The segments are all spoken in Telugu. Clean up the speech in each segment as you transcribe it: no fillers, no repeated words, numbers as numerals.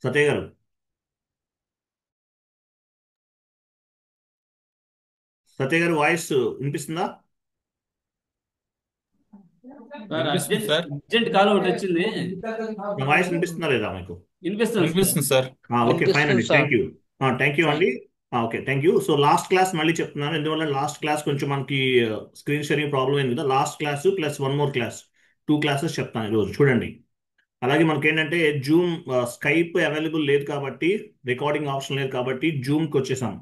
సత్య గారు, సత్య గారు వాయిస్ వినిపిస్తుందా? సార్ వినిపిస్తుంది అర్జెంట్ సార్. అర్జెంట్ కాల్ ఒకటి వచ్చింది. నా వాయిస్ వినిపిస్తుందా లేదా మీకు? వినిపిస్తుంది సార్. వినిపిస్తుంది సార్. ఓకే, ఫైన్ అండి. వినిపిస్తుంది sir. Thank you. Thank you fine. అండి. Okay, thank you. So last class మళ్ళీ చెప్తున్నాను, ఎందువల్ల లాస్ట్ క్లాస్ కొంచెం మనకి స్క్రీన్ షేరింగ్ ప్రాబ్లం అయింది కదా. Last class plus one more class, two classes చెప్తాను ఈరోజు, చూడండి. అలాగే మనకి ఏంటంటే జూమ్, స్కైప్ అవైలబుల్ లేదు కాబట్టి, రికార్డింగ్ ఆప్షన్ లేదు కాబట్టి జూమ్కి వచ్చేసాం.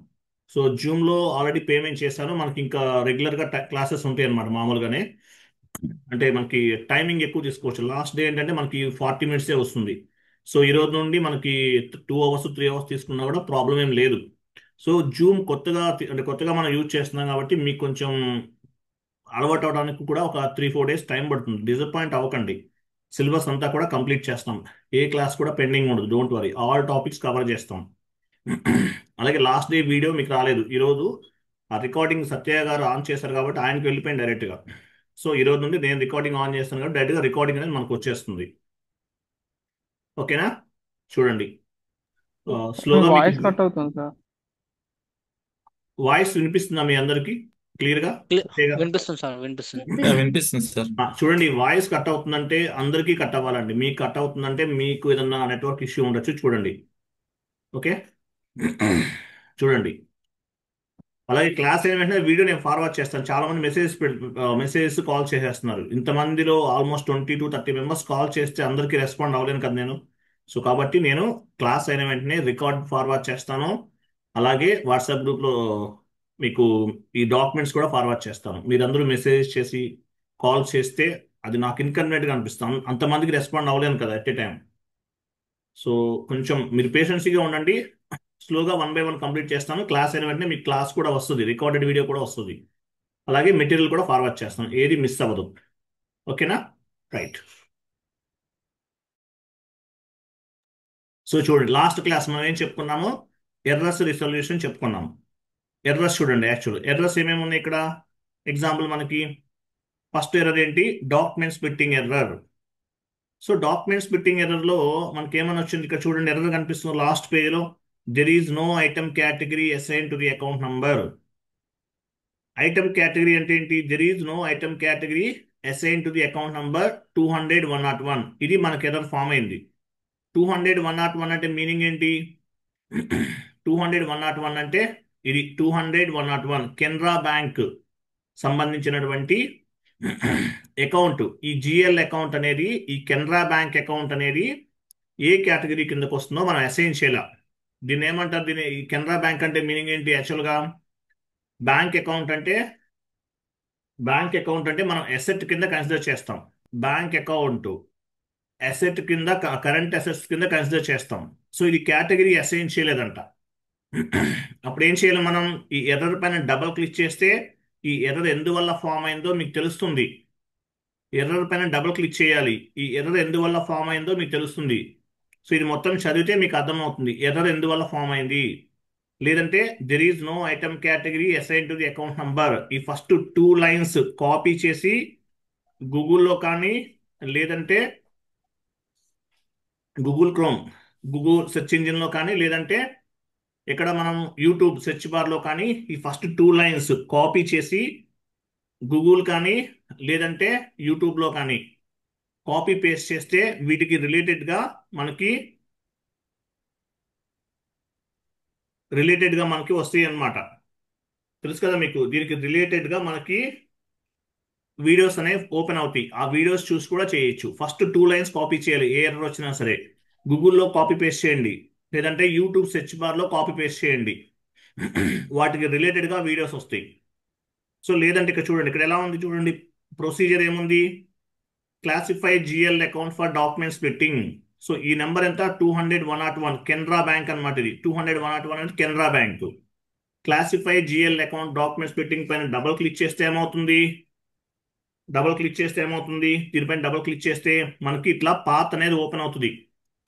సో జూమ్లో ఆల్రెడీ పేమెంట్ చేశాను. మనకి ఇంకా రెగ్యులర్గా క్లాసెస్ ఉంటాయి అన్నమాట మామూలుగానే. అంటే మనకి టైమింగ్ ఎక్కువ తీసుకోవచ్చు. లాస్ట్ డే ఏంటంటే మనకి 40 మినిట్సే వస్తుంది. సో ఈ రోజు నుండి మనకి 2 అవర్స్ 3 అవర్స్ తీసుకున్నా కూడా ప్రాబ్లం ఏం లేదు. సో జూమ్ కొత్తగా అంటే కొత్తగా మనం యూజ్ చేస్తున్నాం కాబట్టి మీకు కొంచెం అలవాటు అవడానికి కూడా ఒక 3-4 డేస్ టైం పడుతుంది. డిసప్పాయింట్ అవ్వకండి. సిలబస్ అంతా కూడా కంప్లీట్ చేస్తాం. ఏ క్లాస్ కూడా పెండింగ్ ఉండదు. Don't worry, all topics cover చేస్తాం. అలాగే లాస్ట్ డే వీడియో మీకు రాలేదు ఈరోజు. ఆ రికార్డింగ్ సత్య గారు ఆన్ చేశారు కాబట్టి ఆయనకి వెళ్ళిపోయింది డైరెక్ట్గా. సో ఈ రోజు నుండి నేను రికార్డింగ్ ఆన్ చేస్తాను కాబట్టి డైరెక్ట్గా రికార్డింగ్ అనేది మనకు వచ్చేస్తుంది. ఓకేనా? చూడండి, మీ స్లోగా మీకు వాయిస్ కట్ అవుతుంది సార్. వాయిస్ వినిపిస్తుందా మీ అందరికీ క్లియర్గా? సత్యగా, వినిపిస్తుంది సార్, వినిపిస్తుంది. వినిపిస్తుంది సార్. చూడండి, వాయిస్ కట్ అవుతుందంటే అందరికీ కట్ అవ్వాలండి. మీకు కట్ అవుతుందంటే మీకు ఏదన్నా నెట్వర్క్ ఇష్యూ ఉండొచ్చు. చూడండి. ఓకే. చూడండి. అలాగే క్లాస్ అయిన వెంటనే వీడియో నేను ఫార్వర్డ్ చేస్తాను. చాలా మంది మెసేజెస్ కాల్ చేసేస్తున్నారు. ఇంతమందిలో ఆల్మోస్ట్ 20 to 30 మెంబర్స్ కాల్ చేస్తే అందరికీ రెస్పాండ్ అవ్వలేను కదా నేను. సో కాబట్టి నేను క్లాస్ అయిన వెంటనే రికార్డ్ ఫార్వర్డ్ చేస్తాను. అలాగే వాట్సాప్ గ్రూప్లో మీకు ఈ డాక్యుమెంట్స్ కూడా ఫార్వర్డ్ చేస్తాను. మీరందరూ మెసేజ్ చేసి కాల్ చేస్తే అది నాకు ఇన్కన్వీనియంట్గా అనిపిస్తాను. అంతమందికి రెస్పాండ్ అవ్వలేను కదా ఎట్ ఏ టైం. సో కొంచెం మీరు పేషెన్సీగా ఉండండి. స్లోగా 1 by 1 కంప్లీట్ చేస్తాను. క్లాస్ అయిన వెంటనే మీకు క్లాస్ కూడా వస్తుంది, రికార్డెడ్ వీడియో కూడా వస్తుంది. అలాగే మెటీరియల్ కూడా ఫార్వర్డ్ చేస్తాను, ఏది మిస్ అవ్వదు. ఓకేనా? రైట్. సో చూడండి, లాస్ట్ క్లాస్ మనం ఏం చెప్పుకున్నాము? ఎర్రర్స్ రిసొల్యూషన్ చెప్పుకున్నాము. ఎర్రర్స్ చూడండి, యాక్చువల్ ఎర్రర్స్ ఏమేమి ఉన్నాయి ఇక్కడ. ఎగ్జాంపుల్ మనకి ఫస్ట్ ఎర్రర్ ఏంటి? Document splitting error. So document splitting error లో మనకి ఏమని వచ్చింది ఇక్కడ చూడండి, ఎర్రర్ కనిపిస్తుంది లాస్ట్ పేజ్ లో. There is no item category assign to the account number. Item category అంటే ఏంటి? There is no item category assign to the account number 200-101. ఇది మనకి ఎర్రర్ ఫామ్ అయింది. 200-101 అంటే మీనింగ్ ఏంటి? 200-101 అంటే ఇది 200-101 కెనరా బ్యాంక్ సంబంధించినటువంటి అకౌంట్. ఈ జిఎల్ అకౌంట్ అనేది, ఈ కెనరా బ్యాంక్ అకౌంట్ అనేది ఏ కేటగిరీ కిందకు వస్తుందో మనం అసైన్ చేయాల. దీన్ని ఏమంటారు? దీన్ని ఈ కెనరా బ్యాంక్ అంటే మీనింగ్ ఏంటి యాక్చువల్గా? బ్యాంక్ అకౌంట్ అంటే, బ్యాంక్ అకౌంట్ అంటే మనం అసెట్ కింద కన్సిడర్ చేస్తాం. బ్యాంక్ అకౌంట్ అసెట్ కింద, కరెంట్ అసెట్స్ కింద కన్సిడర్ చేస్తాం. సో ఇది కేటగిరీ అసైన్ చేయలేదంట. అప్పుడు ఏం చేయాలి మనం? ఈ ఎర్రర్ పైన డబుల్ క్లిక్ చేస్తే ఈ ఎర్రర్ ఎందువల్ల ఫామ్ అయిందో మీకు తెలుస్తుంది. ఎర్రర్ పైన డబుల్ క్లిక్ చేయాలి, ఈ ఎర్రర్ ఎందువల్ల ఫామ్ అయిందో మీకు తెలుస్తుంది. సో ఇది మొత్తం చదివితే మీకు అర్థమవుతుంది ఎర్రర్ ఎందువల్ల ఫామ్ అయింది. లేదంటే there is no item category assign to the account number, ఈ ఫస్ట్ 2 లైన్స్ కాపీ చేసి గూగుల్లో కానీ, లేదంటే గూగుల్ క్రోమ్, గూగుల్ సెర్చ్ ఇంజిన్లో కానీ, లేదంటే ఇక్కడ మనం యూట్యూబ్ సెర్చ్ బార్లో కానీ ఈ ఫస్ట్ 2 లైన్స్ కాపీ చేసి గూగుల్ కానీ, లేదంటే యూట్యూబ్లో కానీ కాపీ పేస్ట్ చేస్తే వీటికి రిలేటెడ్గా మనకి వస్తాయి అన్నమాట. తెలుసు కదా మీకు, దీనికి రిలేటెడ్గా మనకి వీడియోస్ అనేవి ఓపెన్ అవుతాయి. ఆ వీడియోస్ చూసి కూడా చేయొచ్చు. ఫస్ట్ 2 లైన్స్ కాపీ చేయాలి, ఏ ఎర్రర్ వచ్చినా సరే. గూగుల్లో కాపీ పేస్ట్ చేయండి, లేదంటే యూట్యూబ్ సెర్చ్ బార్లో కాపీ పేస్ట్ చేయండి. వాటికి రిలేటెడ్గా వీడియోస్ వస్తాయి. సో లేదంటే ఇక్కడ చూడండి, ఇక్కడ ఎలా ఉంది చూడండి, ప్రొసీజర్ ఏముంది? Classify GL account for document splitting. So ఈ నెంబర్ ఎంత? 200-101 కెనరా బ్యాంక్ అనమాట. ఇది 200-101 అంటే Canara bank. Classify GL account document splitting పైన డబుల్ క్లిక్ చేస్తే ఏమవుతుంది? దీనిపైన డబుల్ క్లిక్ చేస్తే మనకి ఇట్లా పాత్ అనేది ఓపెన్ అవుతుంది.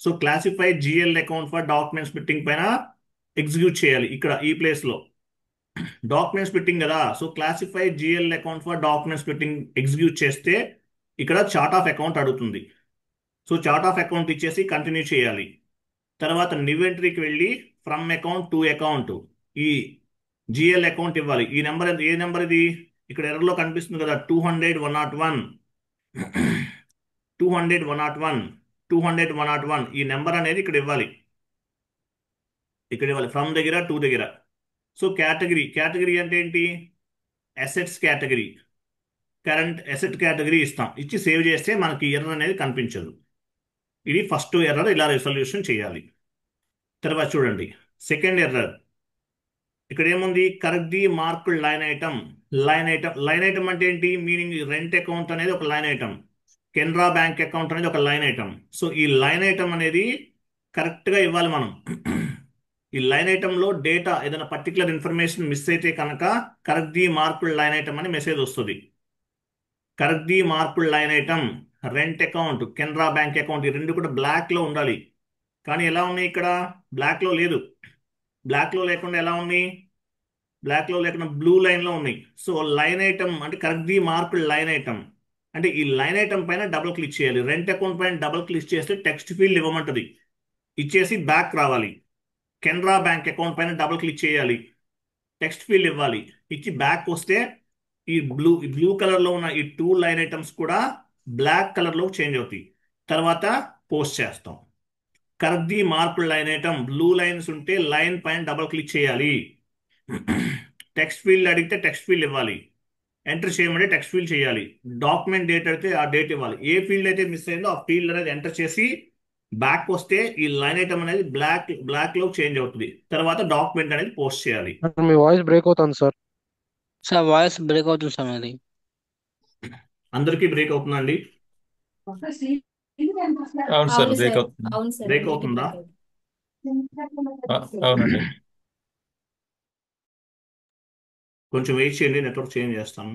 So classify GL account for document splitting పైన ఎగ్జిక్యూట్ చేయాలి. ఇక్కడ ఈ ప్లేస్ లో డాక్యుమెంట్ స్ప్లిట్టింగ్ కదా. So classify GL account for document splitting execute చేస్తే ఇక్కడ చార్ట్ ఆఫ్ అకౌంట్ అడుగుతుంది. సో చార్ట్ ఆఫ్ అకౌంట్ ఇచ్చేసి కంటిన్యూ చేయాలి. తర్వాత న్యూ ఎంట్రీకి వెళ్ళి ఫ్రమ్ అకౌంట్ టు అకౌంట్ ఈ జిఎల్ అకౌంట్ ఇవ్వాలి. ఈ నెంబర్ ఏ నెంబర్ ఇది? ఇక్కడ ఎర్రలో కనిపిస్తుంది కదా, 200 101 200 101 200 101. ఈ నెంబర్ అనేది ఇక్కడ ఇవ్వాలి. ఫ్రమ్ దగ్గర టు దగ్గర. సో కేటగిరీ అంటే ఏంటి? Assets category, current asset category ఇస్తాం. ఇచ్చి సేవ్ చేస్తే మనకి ఎర్రర్ అనేది కనిపించదు. ఇది ఫస్ట్ ఎర్రర్, ఇలా రిజల్యూషన్ చేయాలి. తర్వాత చూడండి సెకండ్ ఎర్రర్. ఇక్కడ ఏముంది? Correct the marked line item. Line item అంటే ఏంటి? మీనింగ్ రెంట్ అకౌంట్ అనేది ఒక line item, Canara bank account అనేది ఒక లైన్ ఐటమ్. సో ఈ లైన్ ఐటమ్ అనేది కరెక్ట్గా ఇవ్వాలి మనం. ఈ లైన్ ఐటంలో డేటా ఏదైనా పర్టికులర్ ఇన్ఫర్మేషన్ మిస్ అయితే కనుక correct the marked line item అని మెసేజ్ వస్తుంది. Correct the marked line item, rent account, Canara bank account, ఈ రెండు కూడా బ్లాక్లో ఉండాలి. కానీ ఎలా ఉన్నాయి ఇక్కడ? బ్లాక్లో లేదు. బ్లాక్లో లేకుండా ఎలా ఉన్నాయి? బ్లాక్లో లేకుండా బ్లూ లైన్లో ఉన్నాయి. సో లైన్ ఐటమ్ అంటే correct the marked line item అంటే ఈ లైన్ ఐటమ్ పైన డబుల్ క్లిక్ చేయాలి. రెంట్ అకౌంట్ పైన డబుల్ క్లిక్ చేస్తే టెక్స్ట్ ఫీల్డ్ ఇవ్వమంటుంది, ఇచ్చేసి బ్యాక్ రావాలి. కెనరా బ్యాంక్ అకౌంట్ పైన డబుల్ క్లిక్ చేయాలి, టెక్స్ట్ ఫీల్డ్ ఇవ్వాలి, ఇచ్చి బ్యాక్ వస్తే ఈ బ్లూ కలర్లో ఉన్న ఈ టూ లైన్ ఐటమ్స్ కూడా బ్లాక్ కలర్లో చేంజ్ అవుతాయి. తర్వాత పోస్ట్ చేస్తాం. Correct the marked line item, blue lines ఉంటే లైన్ పైన డబుల్ క్లిక్ చేయాలి. టెక్స్ట్ ఫీల్డ్ అడిగితే టెక్స్ట్ ఫీల్డ్ ఇవ్వాలి, ఎంటర్ చేయమంటే టెక్స్ట్ ఫీల్డ్ చేయాలి. డాక్యుమెంట్ డేట్ అయితే ఆ డేట్ ఇవ్వాలి. ఏ ఫీల్డ్ అయితే మిస్ అయిందో ఆ ఫీల్డ్ అనేది ఎంటర్ చేసి బ్యాక్ వస్తే ఈ లైన్ ఐటమ్ అనేది బ్లాక్ లో చేంజ్ అవుతుంది. తర్వాత డాక్యుమెంట్ అనేది పోస్ట్ చేయాలి. మీ వాయిస్ బ్రేక్ అవుతుంది సార్. సార్ వాయిస్ బ్రేక్ అవుతుంది సార్ అది. అందరికీ బ్రేక్ అవుతుందండి? అవును సార్, అవును బ్రేక్ సార్, అవుతుంది. అవును సార్, బ్రేక్ అందుకే అవుతుందా? break అవుతుంది. అవునండి. కొంచెం వెయిట్ చేయండి, నెట్వర్క్ చేంజ్ చేస్తాను.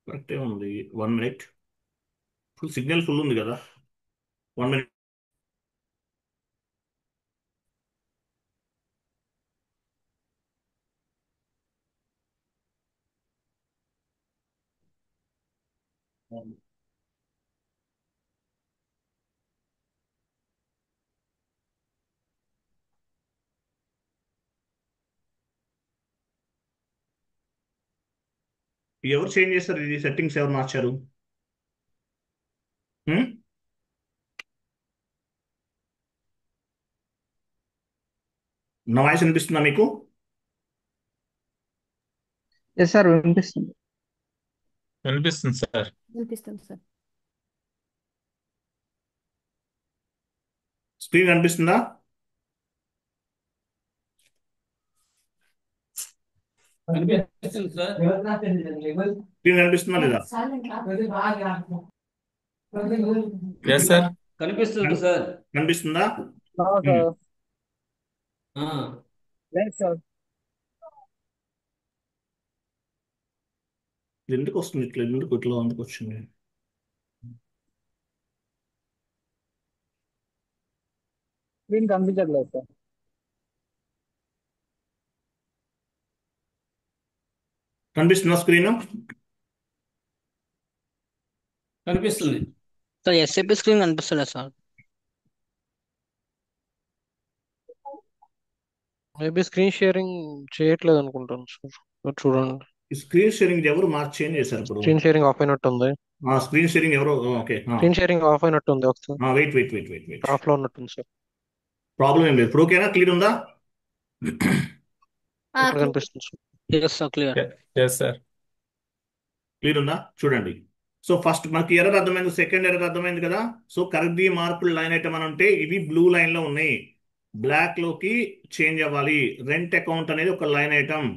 కరెక్టే ఉంది. 1 minute. ఫుల్ సిగ్నల్ ఫుల్ ఉంది కదా. 1 minute. ఎవరు చేంజ్ చేస్తారు? ఇది సెట్టింగ్స్ ఎవరు మార్చారు? హ్మ్? నా వాయిస్ అనిపిస్తుందా మీకు? ఎస్ సార్ వినిపిస్తుంది. వినిపిస్తుంది సార్. వినిపిస్తుంది సార్. స్క్రీన్ కనిపిస్తుందా? కనిపిస్తుంది సార్. స్క్రీన్ కనిపిస్తుందా లేదా? Yes sir. కనిపిస్తుంది సార్. కనిపిస్తుందా? సార్ ఆ, లేదు సార్. ఇది ఎందుకు వస్తుంది ఇట్లా? ఎందుకు వచ్చింది? స్క్రీన్ కనిపించట్లేదు సార్. కనిపిస్తుందా స్క్రీన్? కనిపిస్తుంది. సార్ ఎస్ఏపి స్క్రీన్ కనిపిస్తలేదు సార్. మేబీ స్క్రీన్ షేరింగ్ చేయట్లేదు అనుకుంటాను సార్. చూడండి, ఈ స్క్రీన్ షేరింగ్ ఎవరు చేంజ్ చేశారు ఇప్పుడు? స్క్రీన్ షేరింగ్ ఆఫ్ అయినట్టు ఉంది. స్క్రీన్ షేరింగ్ ఎవరు? ఓకే, స్క్రీన్ షేరింగ్ ఆఫ్ అయినట్టు ఉంది. ఒకసారి వెయిట్. ఆఫ్ లో ఉన్నట్టుంది సార్. ప్రాబ్లం ఏం లేదు. ఇప్పుడు ఓకేనా? క్లియర్ ఉందా? ఇక్కడ కనిపిస్తుంది sir. Yes sir clear. Yes sir. Clear ఉందా? చూడండి. సో ఫస్ట్ మనకి ఎర్రర్ అర్థమైంది, సెకండ్ ఎర్రర్ అర్థమైంది కదా. So correct the marked line item అని అంటే ఇవి బ్లూ లైన్ లో ఉన్నాయి, బ్లాక్ లోకి చేంజ్ అవ్వాలి. రెంట్ అకౌంట్ అనేది ఒక line item,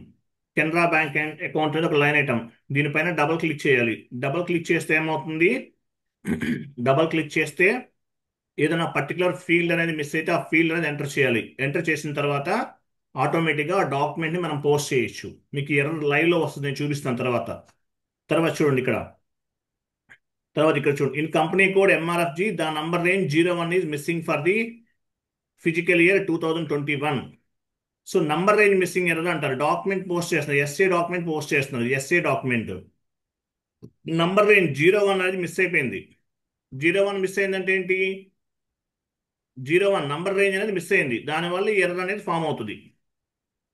Canara bank account అనేది ఒక లైన్ ఐటమ్. దీనిపైన డబుల్ క్లిక్ చేయాలి. డబుల్ క్లిక్ చేస్తే ఏమవుతుంది? డబుల్ క్లిక్ చేస్తే ఏదైనా పర్టికులర్ ఫీల్డ్ అనేది మిస్ అయితే ఆ ఫీల్డ్ అనేది ఎంటర్ చేయాలి. ఎంటర్ చేసిన తర్వాత ఆటోమేటిక్గా ఆ డాక్యుమెంట్ని మనం పోస్ట్ చేయొచ్చు. మీకు ఎర్రర్ లైవ్లో వస్తుంది, నేను చూపిస్తాను తర్వాత. చూడండి ఇక్కడ చూడండి. In company code MRFG the number range 01 is missing for the physical year 2021. So number range missing error అంటారు. డాక్యుమెంట్ పోస్ట్ చేస్తున్నారు, ఎస్ఏ డాక్యుమెంట్ పోస్ట్ చేస్తున్నారు, ఎస్ఏ డాక్యుమెంట్. నంబర్ రేంజ్ 01 అనేది మిస్ అయిపోయింది. 01 మిస్ అయిందంటే ఏంటి? 01 నంబర్ రేంజ్ అనేది మిస్ అయింది, దానివల్ల ఈ ఎర్రర్ అనేది ఫామ్ అవుతుంది.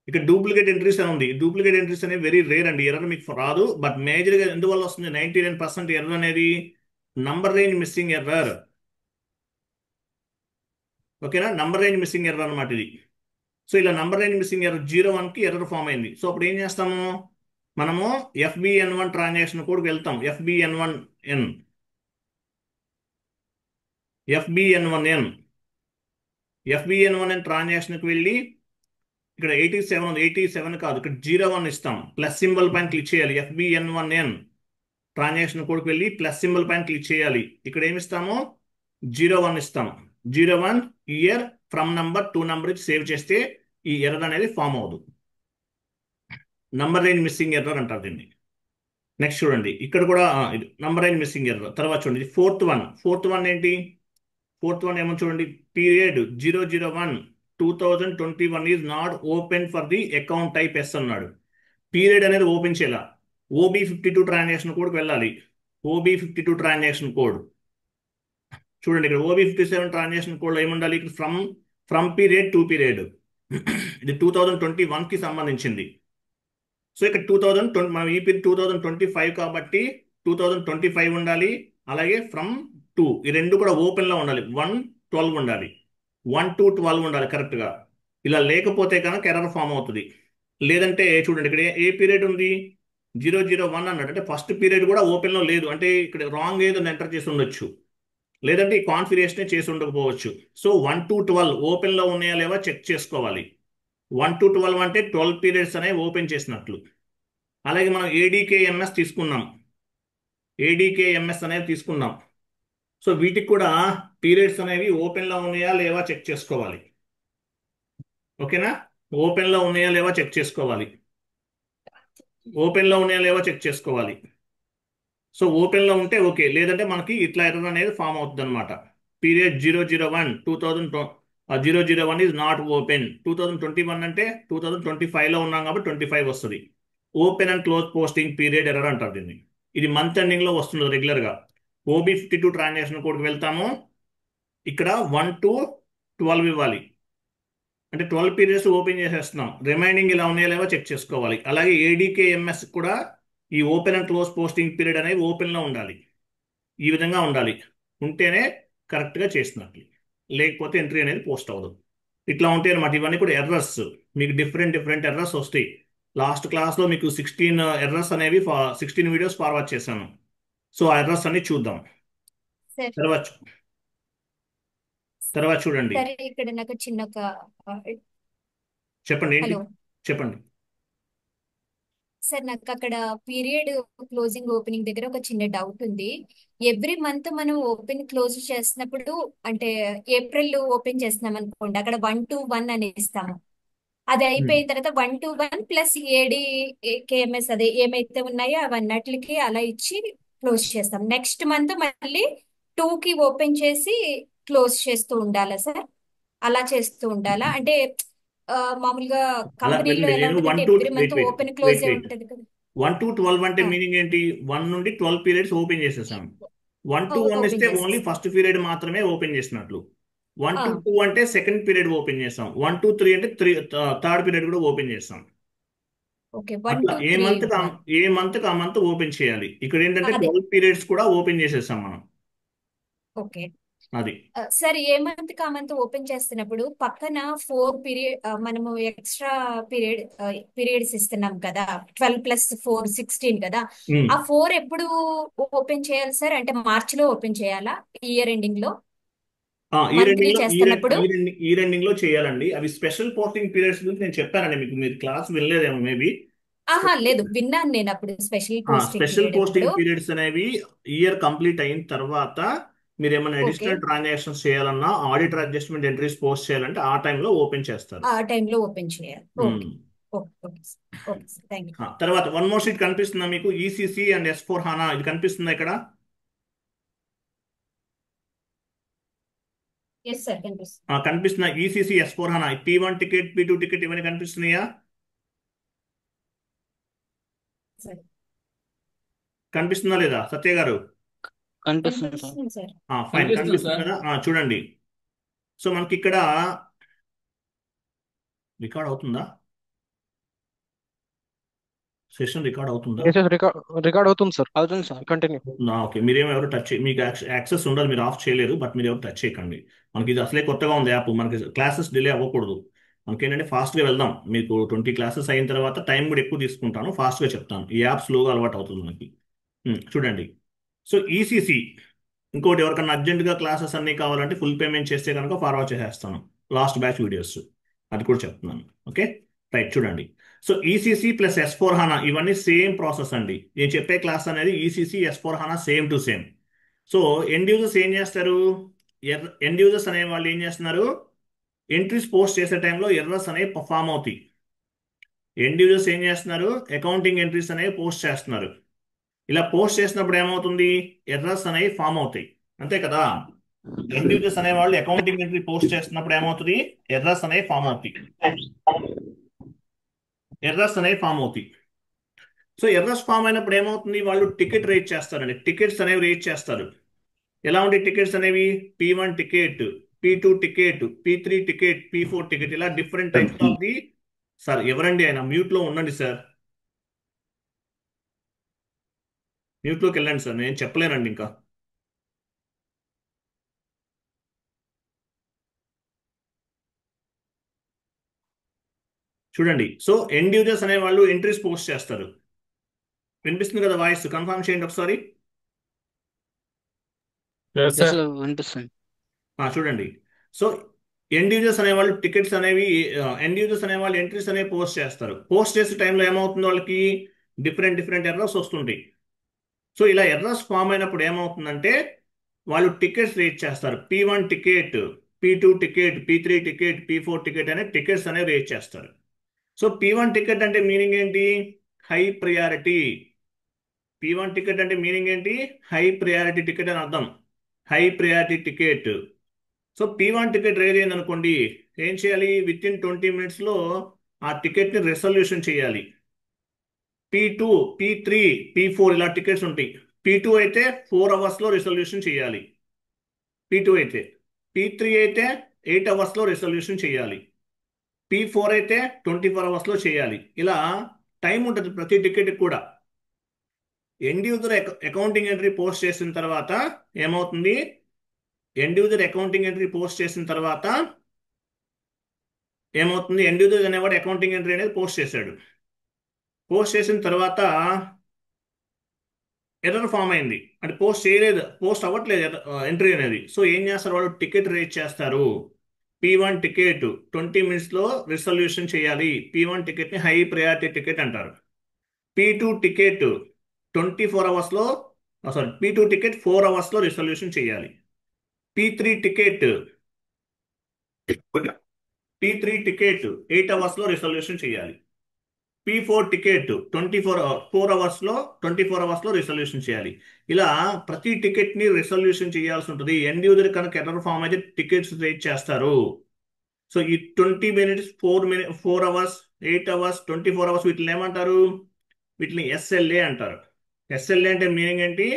ఇక్కడ డూప్లికేట్ ఎంట్రీస్ అని ఉంది. డూప్లికేట్ ఎంట్రీస్ అనేవి వెరీ రేర్ అండి, ఎర్రర్ మీకు రాదు. బట్ మేజర్గా ఎందువల్ల వస్తుంది? 99% ఎర్రర్ అనేది నంబర్ రేంజ్ మిస్సింగ్ ఎర్రర్. ఓకేనా? నంబర్ రేంజ్ మిస్సింగ్ ఎర్రర్ అనమాట ఇది. సో ఇలా నంబర్ రేంజ్ మిస్సింగ్ ఎర్రర్ 01కి ఎర్రర్ ఫామ్ అయింది. సో అప్పుడు ఏం చేస్తాము? మనము FBN1 ట్రాన్సాక్షన్ కోడ్కి వెళ్తాం. FBN1N FBN1N ట్రాన్సాక్షన్కి వెళ్ళి ఇక్కడ 87 ఉంది, 87 కాదు, ఇక్కడ 01 ఇస్తాం. ప్లస్ సింబల్ పైన క్లిక్ చేయాలి. FBN1N ట్రాన్సాక్షన్ కోడ్కి వెళ్ళి ప్లస్ సింబల్ పైన క్లిక్ చేయాలి. ఇక్కడ ఏమి ఇస్తాము? 01 ఇస్తాం. 01 year from number to number save చేస్తే ఈ ఎర్రర్ అనేది ఫామ్ అవ్వదు. నంబర్ రేంజ్ మిస్సింగ్ ఎర్రర్ అంటారు దీన్ని. నెక్స్ట్ చూడండి, ఇక్కడ కూడా ఇది నంబర్ రేంజ్ మిస్సింగ్ ఎర్రర్. తర్వాత చూడండి ఫోర్త్ వన్ ఏంటి? ఫోర్త్ వన్ ఏమో చూడండి, period 001/2021 is not open for the account type S అన్నాడు. పీరియడ్ అనేది ఓపెన్ చేయాల. OB52 ట్రాన్సాక్షన్ కోడ్కి వెళ్ళాలి. OB52 ట్రాన్సాక్షన్ కోడ్ చూడండి, ఇక్కడ OB57 ట్రాన్సాక్షన్ కోడ్ ఏముండాలి? ఇక్కడ ఫ్రమ్ పీరియడ్ టు పీరియడ్. ఇది 2021కి సంబంధించింది. సో ఇక్కడ 2020 మనం ఈ పీరియడ్ 2025 కాబట్టి 2025 ఉండాలి. అలాగే ఫ్రమ్ టు ఈ రెండు కూడా ఓపెన్లో ఉండాలి. 1/12 ఉండాలి. 1/12 ఉండాలి కరెక్ట్గా. ఇలా లేకపోతే కనుక ఎర్రర్ ఫామ్ అవుతుంది. లేదంటే చూడండి, ఇక్కడ ఏ పీరియడ్ ఉంది? 001 అన్నాడు, అంటే ఫస్ట్ పీరియడ్ కూడా ఓపెన్లో లేదు, అంటే ఇక్కడ రాంగ్ ఏదో ఎంటర్ చేసి ఉండొచ్చు, లేదంటే ఈ కాన్ఫిగరేషనే చేసి ఉండకపోవచ్చు. సో 1 to 12 ఓపెన్లో ఉన్నాయా లేవా చెక్ చేసుకోవాలి. 1 to 12 అంటే 12 పీరియడ్స్ అనేవి ఓపెన్ చేసినట్లు. అలాగే మనం ADKMS అనేది తీసుకున్నాం. సో వీటికి కూడా పీరియడ్స్ అనేవి ఓపెన్లో ఉన్నాయా లేవా చెక్ చేసుకోవాలి. ఓకేనా? ఓపెన్లో ఉన్నాయా లేవా చెక్ చేసుకోవాలి. సో ఓపెన్లో ఉంటే ఓకే, లేదంటే మనకి ఇట్లా ఎర్రర్ అనేది ఫామ్ అవుతుంది అనమాట. Period 001 is not open. 2021 అంటే 2025లో ఉన్నాం కాబట్టి 25 వస్తుంది. Open and close posting period error అంటారు దీన్ని. ఇది మంత్ ఎండింగ్లో వస్తుంది రెగ్యులర్గా. OB52 ట్రాన్సాక్షన్ కోడ్కి వెళ్తాము. ఇక్కడ 1 to 12 ఇవ్వాలి, అంటే 12 పీరియడ్స్ ఓపెన్ చేసేస్తున్నాం. రిమైనింగ్ ఇలా ఉన్నాయా లేవో చెక్ చేసుకోవాలి. అలాగే ADKMS కూడా ఈ open and close posting period అనేది ఓపెన్లో ఉండాలి. ఈ విధంగా ఉండాలి, ఉంటేనే కరెక్ట్గా చేసినట్లు, లేకపోతే ఎంట్రీ అనేది పోస్ట్ అవ్వదు. ఇట్లా ఉంటాయి అనమాట. ఇవన్నీ కూడా ఎర్రర్స్, మీకు డిఫరెంట్ ఎర్రర్స్ వస్తాయి. లాస్ట్ క్లాస్లో మీకు 16 ఎర్రర్స్ అనేవి 16 వీడియోస్ ఫార్వర్డ్ చేశాను. సో ఆ ఎర్రర్స్ అన్ని చూద్దాం. సార్ తర్వాత చూడండి, సరే ఇక్కడ నాకు చిన్న చెప్పండి ఏంటి? హలో చెప్పండి. సార్, నాకు అక్కడ పీరియడ్ క్లోజింగ్ ఓపెనింగ్ దగ్గర ఒక చిన్న డౌట్ ఉంది. ఎవ్రీ మంత్ మనం ఓపెన్ క్లోజ్ చేసినప్పుడు, అంటే ఏప్రిల్ ఓపెన్ చేస్తున్నాం అనుకోండి, అక్కడ 1 to 1 అని ఇస్తాము. అది అయిపోయిన తర్వాత 1 to 1 ప్లస్ ADKMS అదే ఏమైతే ఉన్నాయో అవన్నట్లకి అలా ఇచ్చి క్లోజ్ చేస్తాం. నెక్స్ట్ మంత్ మళ్ళీ 2 కి ఓపెన్ చేసి క్లోజ్ చేస్తూ ఉండాలా సార్? అలా చేస్తూ ఉండాలా? అంటే మామూలుగా అలా కంపెనీలో వెళ్ళండి. ఎలా నేను ఉంటుందంటే ఎవ్రీ మంత్ ఓపెన్ క్లోజ్ ఉంటది కదా. 1 to 12 అంటే ఆ, మీనింగ్ ఏంటి? 1 నుండి 12 పీరియడ్స్ ఓపెన్ చేసేసాం. 1 to 1 ఓపెన్ ఇస్తే ఓన్లీ చేసేస్తాం. ఫస్ట్ పీరియడ్ మాత్రమే ఓపెన్ చేసినట్లు. 1 to 2 అంటే సెకండ్ పీరియడ్ ఓపెన్ చేస్తాం. 1 to 3 అంటే థర్డ్ పీరియడ్ కూడా ఓపెన్ చేస్తాం. ఓకే, 1 అట్లా to ఏ 3 మంత్ ఇవ్వాలి. ఆ మంత్ ఓపెన్ చేయాలి. ఇక్కడ ఏంటంటే అదే 12 పీరియడ్స్ కూడా ఓపెన్ చేసేసాం మనం. ఓకే. అది సార్, ఏ మంత్ కా మంత్ ఓపెన్ చేస్తున్నప్పుడు పక్కన 4 పీరియడ్ మనము ఎక్స్ట్రా పీరియడ్స్ ఇస్తున్నాం కదా, 12 + 4 16 కదా. ఉమ్. ఆ 4 ఎప్పుడు ఓపెన్ చేయాలి సార్? అంటే మార్చ్ లో ఓపెన్ చేయాలా? ఇయర్ ఎండింగ్ లో ఈ మంత్లీ రెండింగ్ లో చేస్తున్నప్పుడు? ఈ రెండింగ్ లో చేయాలండి. అవి స్పెషల్ పోస్టింగ్ పీరియడ్స్ గురించి నేను చెప్పానండి మీకు, మీరు క్లాస్ వినలేదేమో మేబీ. ఆహా, లేదు, విన్నాను నేను అప్పుడు special posting special period posting అప్పుడు. పీరియడ్స్ అనేవి ఇయర్ కంప్లీట్ అయిన తర్వాత మీరు ఏమైనా ఓకే, అడిషనల్ ట్రాన్సాక్షన్స్ చేయాలన్నా, ఆడిటర్ అడ్జస్ట్మెంట్ ఎంట్రీస్ పోస్ట్ చేయాలంటే ఆ టైంలో ఓపెన్ చేస్తారు. ఆ టైంలో ఓపెన్ చేయాలి. Okay um. Okay okay sir. Okay sir, thank you. తర్వాత వన్ మోర్ షీట్ కనిపిస్తుందా మీకు? ECC అండ్ S/4HANA ఇది కనిపిస్తుందా ఇక్కడ? ఎస్ సార్, కనిపిస్తుంది. కనిపిస్తున్నా. ECC S/4HANA P1 ticket, P2 ticket ఇవన్నీ కనిపిస్తున్నాయా? సరే, కనిపిస్తుందా లేదా సత్య గారు? కనిపిస్తుంది సార్. కనిపిస్తుంది సార్. ఫైన్, కనిపిస్తుంది కనిపిస్తుంది సార్. కదా. చూడండి, సో మనకి ఇక్కడ రికార్డ్ అవుతుందా? సెషన్ రికార్డ్ అవుతుందా? రికార్డ్ అవుతుంది సార్. అవుతుంది సార్. కంటిన్యూ. ఓకే, మీరేమో ఎవరు టచ్ మీకు యాక్సెస్ ఉండదు, మీరు ఆఫ్ చేయలేరు, బట్ మీరు ఎవరు టచ్ చేయకండి. మనకి ఇది అసలే కొత్తగా ఉంది యాప్, మనకి క్లాసెస్ డిలే అవ్వకూడదు. మనకి ఏంటంటే ఫాస్ట్గా వెళ్దాం. మీకు 20 క్లాసెస్ అయిన తర్వాత టైం కూడా ఎక్కువ తీసుకుంటాను, ఫాస్ట్గా చెప్తాను. ఈ యాప్ స్లోగా అలవాటు అవుతుంది మనకి. చూడండి, సో ఈసీసీ ఇంకోటి, ఎవరికన్నా అర్జెంటుగా క్లాసెస్ అన్నీ కావాలంటే ఫుల్ పేమెంట్ చేస్తే కనుక ఫార్వర్డ్ చేసేస్తాను లాస్ట్ బ్యాచ్ వీడియోస్, అది కూడా చెప్తున్నాను. ఓకే రైట్, చూడండి. సో ఈసీసీ ప్లస్ S/4HANA ఇవన్నీ సేమ్ ప్రాసెస్ అండి. నేను చెప్పే క్లాస్ అనేది ECC S/4HANA same to same. So end users ఏం చేస్తారు? ఎండ్ యూజర్స్ అనే వాళ్ళు ఏం చేస్తున్నారు? ఎంట్రీస్ పోస్ట్ చేసే టైంలో ఎర్రర్స్ అనేవి ఫామ్ అవుతాయి. ఎండ్ యూజర్స్ ఏం చేస్తున్నారు? అకౌంటింగ్ ఎంట్రీస్ అనేవి పోస్ట్ చేస్తున్నారు. ఇలా పోస్ట్ చేసినప్పుడు ఏమవుతుంది? ఎర్రర్స్ అనేవి ఫామ్ అవుతాయి, అంతే కదా. ఎండ్ యూజర్స్ అనే వాళ్ళు అకౌంటింగ్ ఎంట్రీ పోస్ట్ చేస్తున్నప్పుడు ఏమవుతుంది? ఎర్రర్స్ అనేవి ఫామ్ అవుతాయి. ఎర్రర్స్ అనేవి ఫామ్ అవుతాయి. సో ఎర్రర్స్ ఫామ్ అయినప్పుడు ఏమవుతుంది? వాళ్ళు టికెట్ రేట్ చేస్తారండి, టికెట్స్ అనేవి రేట్ చేస్తారు. ఎలా ఉంటాయి టికెట్స్ అనేవి? P1 ticket, P2 ticket, P3 ticket, P4 ticket, ఇలా different types of the. Sir ఎవరండి ఆయన? మ్యూట్లో ఉండండి సార్, మ్యూట్లోకి వెళ్ళండి సార్, నేను చెప్పలేనండి ఇంకా. చూడండి, సో ఎండ్ యూజర్స్ అనే వాళ్ళు ఎంట్రీస్ పోస్ట్ చేస్తారు. వినిపిస్తుంది కదా వాయిస్? కన్ఫర్మ్ చేయండి ఒకసారి. Yes, yes sir. సార్ వినిపిస్తుంది. చూడండి, సో ఎండ్ యూజర్స్ అనేవాళ్ళు టికెట్స్ అనేవి, ఎండ్ యూజర్స్ అనేవాళ్ళు ఎంట్రీస్ అనేవి పోస్ట్ చేస్తారు. పోస్ట్ చేసే టైంలో ఏమవుతుంది? వాళ్ళకి డిఫరెంట్ డిఫరెంట్ ఎర్రర్స్ వస్తుంటాయి. సో ఇలా ఎర్రర్స్ ఫామ్ అయినప్పుడు ఏమవుతుందంటే వాళ్ళు టికెట్స్ రేట్ చేస్తారు. P1 ticket, P2 ticket, P3 ticket, P4 ticket అనే టికెట్స్ అనేవి రేట్ చేస్తారు. సో P1 టికెట్ అంటే మీనింగ్ ఏంటి? High priority. P1 టికెట్ అంటే మీనింగ్ ఏంటి? హై ప్రియారిటీ టికెట్ అని అర్థం. High priority ticket. So P1 ticket raise అయింది అనుకోండి, ఏం చేయాలి? విత్ ఇన్ 20 మినిట్స్లో ఆ టికెట్ని రెసల్యూషన్ చేయాలి. P2, P3, P4 ఇలా టికెట్స్ ఉంటాయి. P2 అయితే 4 అవర్స్లో రిజల్యూషన్ చేయాలి. P2 అయితే. P3 అయితే 8 అవర్స్లో రిజల్యూషన్ చేయాలి. P4 అయితే 24 అవర్స్లో చేయాలి. ఇలా టైం ఉంటుంది ప్రతి టికెట్ కూడా. End user accounting entry post చేసిన తర్వాత ఏమవుతుంది? End user accounting entry post చేసిన తర్వాత ఏమవుతుంది? ఎండ్ యూజర్ అనేవాడు అకౌంటింగ్ ఎంట్రీ అనేది పోస్ట్ చేశాడు. పోస్ట్ చేసిన తర్వాత ఎర్రర్ ఫామ్ అయింది, అంటే పోస్ట్ చేయలేదు, పోస్ట్ అవ్వట్లేదు ఎంట్రీ అనేది. సో ఏం చేస్తారు? వాళ్ళు టికెట్ రేట్ చేస్తారు. P1 టికెట్ 20 మినిట్స్లో రిజల్యూషన్ చేయాలి. P1 టికెట్ని హై ప్రయారిటీ టికెట్ అంటారు. P2 టికెట్ 24 అవర్స్లో, సారీ, P2 టికెట్ 4 అవర్స్లో రిజల్యూషన్ చేయాలి. P3 టికెట్ 8 అవర్స్లో రిజల్యూషన్ చేయాలి. P4 టికెట్ 24 అవర్స్లో రిజల్యూషన్ చేయాలి. ఇలా ప్రతి టికెట్ని రిజల్యూషన్ చేయాల్సి ఉంటుంది. ఎండ్ యూజర్ కనుక ఎర్రర్ ఫామ్ అయితే టికెట్స్ రేట్ చేస్తారు. సో ఈ 20 మినిట్స్, 4 అవర్స్, 8 అవర్స్, 24 అవర్స్, వీటిని ఏమంటారు? వీటిని SLA అంటారు. SLA అంటే మీనింగ్ ఏంటి?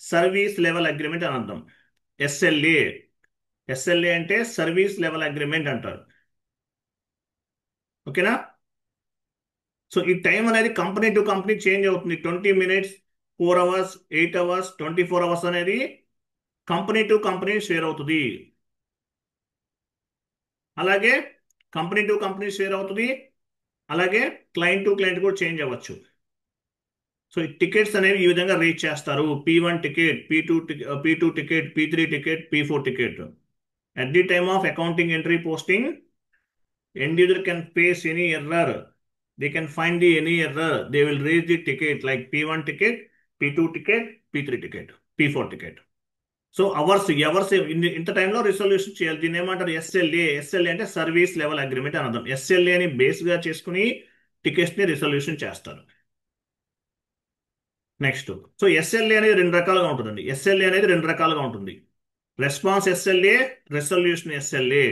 సర్వీస్ లెవెల్ అగ్రిమెంట్ అని అర్థం. SLA అంటే సర్వీస్ లెవెల్ అగ్రిమెంట్ అంటారు. ఓకేనా? సో ఈ టైం అనేది కంపెనీ టు కంపెనీ చేంజ్ అవుతుంది. 20 మినిట్స్, 4 అవర్స్, 8 అవర్స్, 24 అవర్స్ అనేది కంపెనీ టు కంపెనీ షేర్ అవుతుంది. అలాగే కంపెనీ టు కంపెనీ షేర్ అవుతుంది, అలాగే క్లయింట్ టు క్లయింట్ కూడా చేంజ్ అవ్వచ్చు. సో ఈ టికెట్స్ అనేవి ఈ విధంగా రీచ్ చేస్తారు. P1 ticket, P2 ticket, P3 ticket, P4 ticket. At the time of accounting entry posting, end user can face any error. They can find any error. They will raise the ticket like P1 ticket, P2 ticket, P3 ticket, P4 ticket. So hours ఇంత టైంలో రిజల్యూషన్ చేయాలి. దీన్ని ఏమంటారు? SLA అంటే సర్వీస్ లెవెల్ అగ్రిమెంట్ అని అర్థం. SLAని బేస్గా చేసుకుని టికెట్స్ని రిజల్యూషన్ చేస్తారు. నెక్స్ట్, సో SLA అనేది 2 రకాలుగా ఉంటుందండి. SLA అనేది 2 రకాలుగా ఉంటుంది. Response SLA, resolution SLA.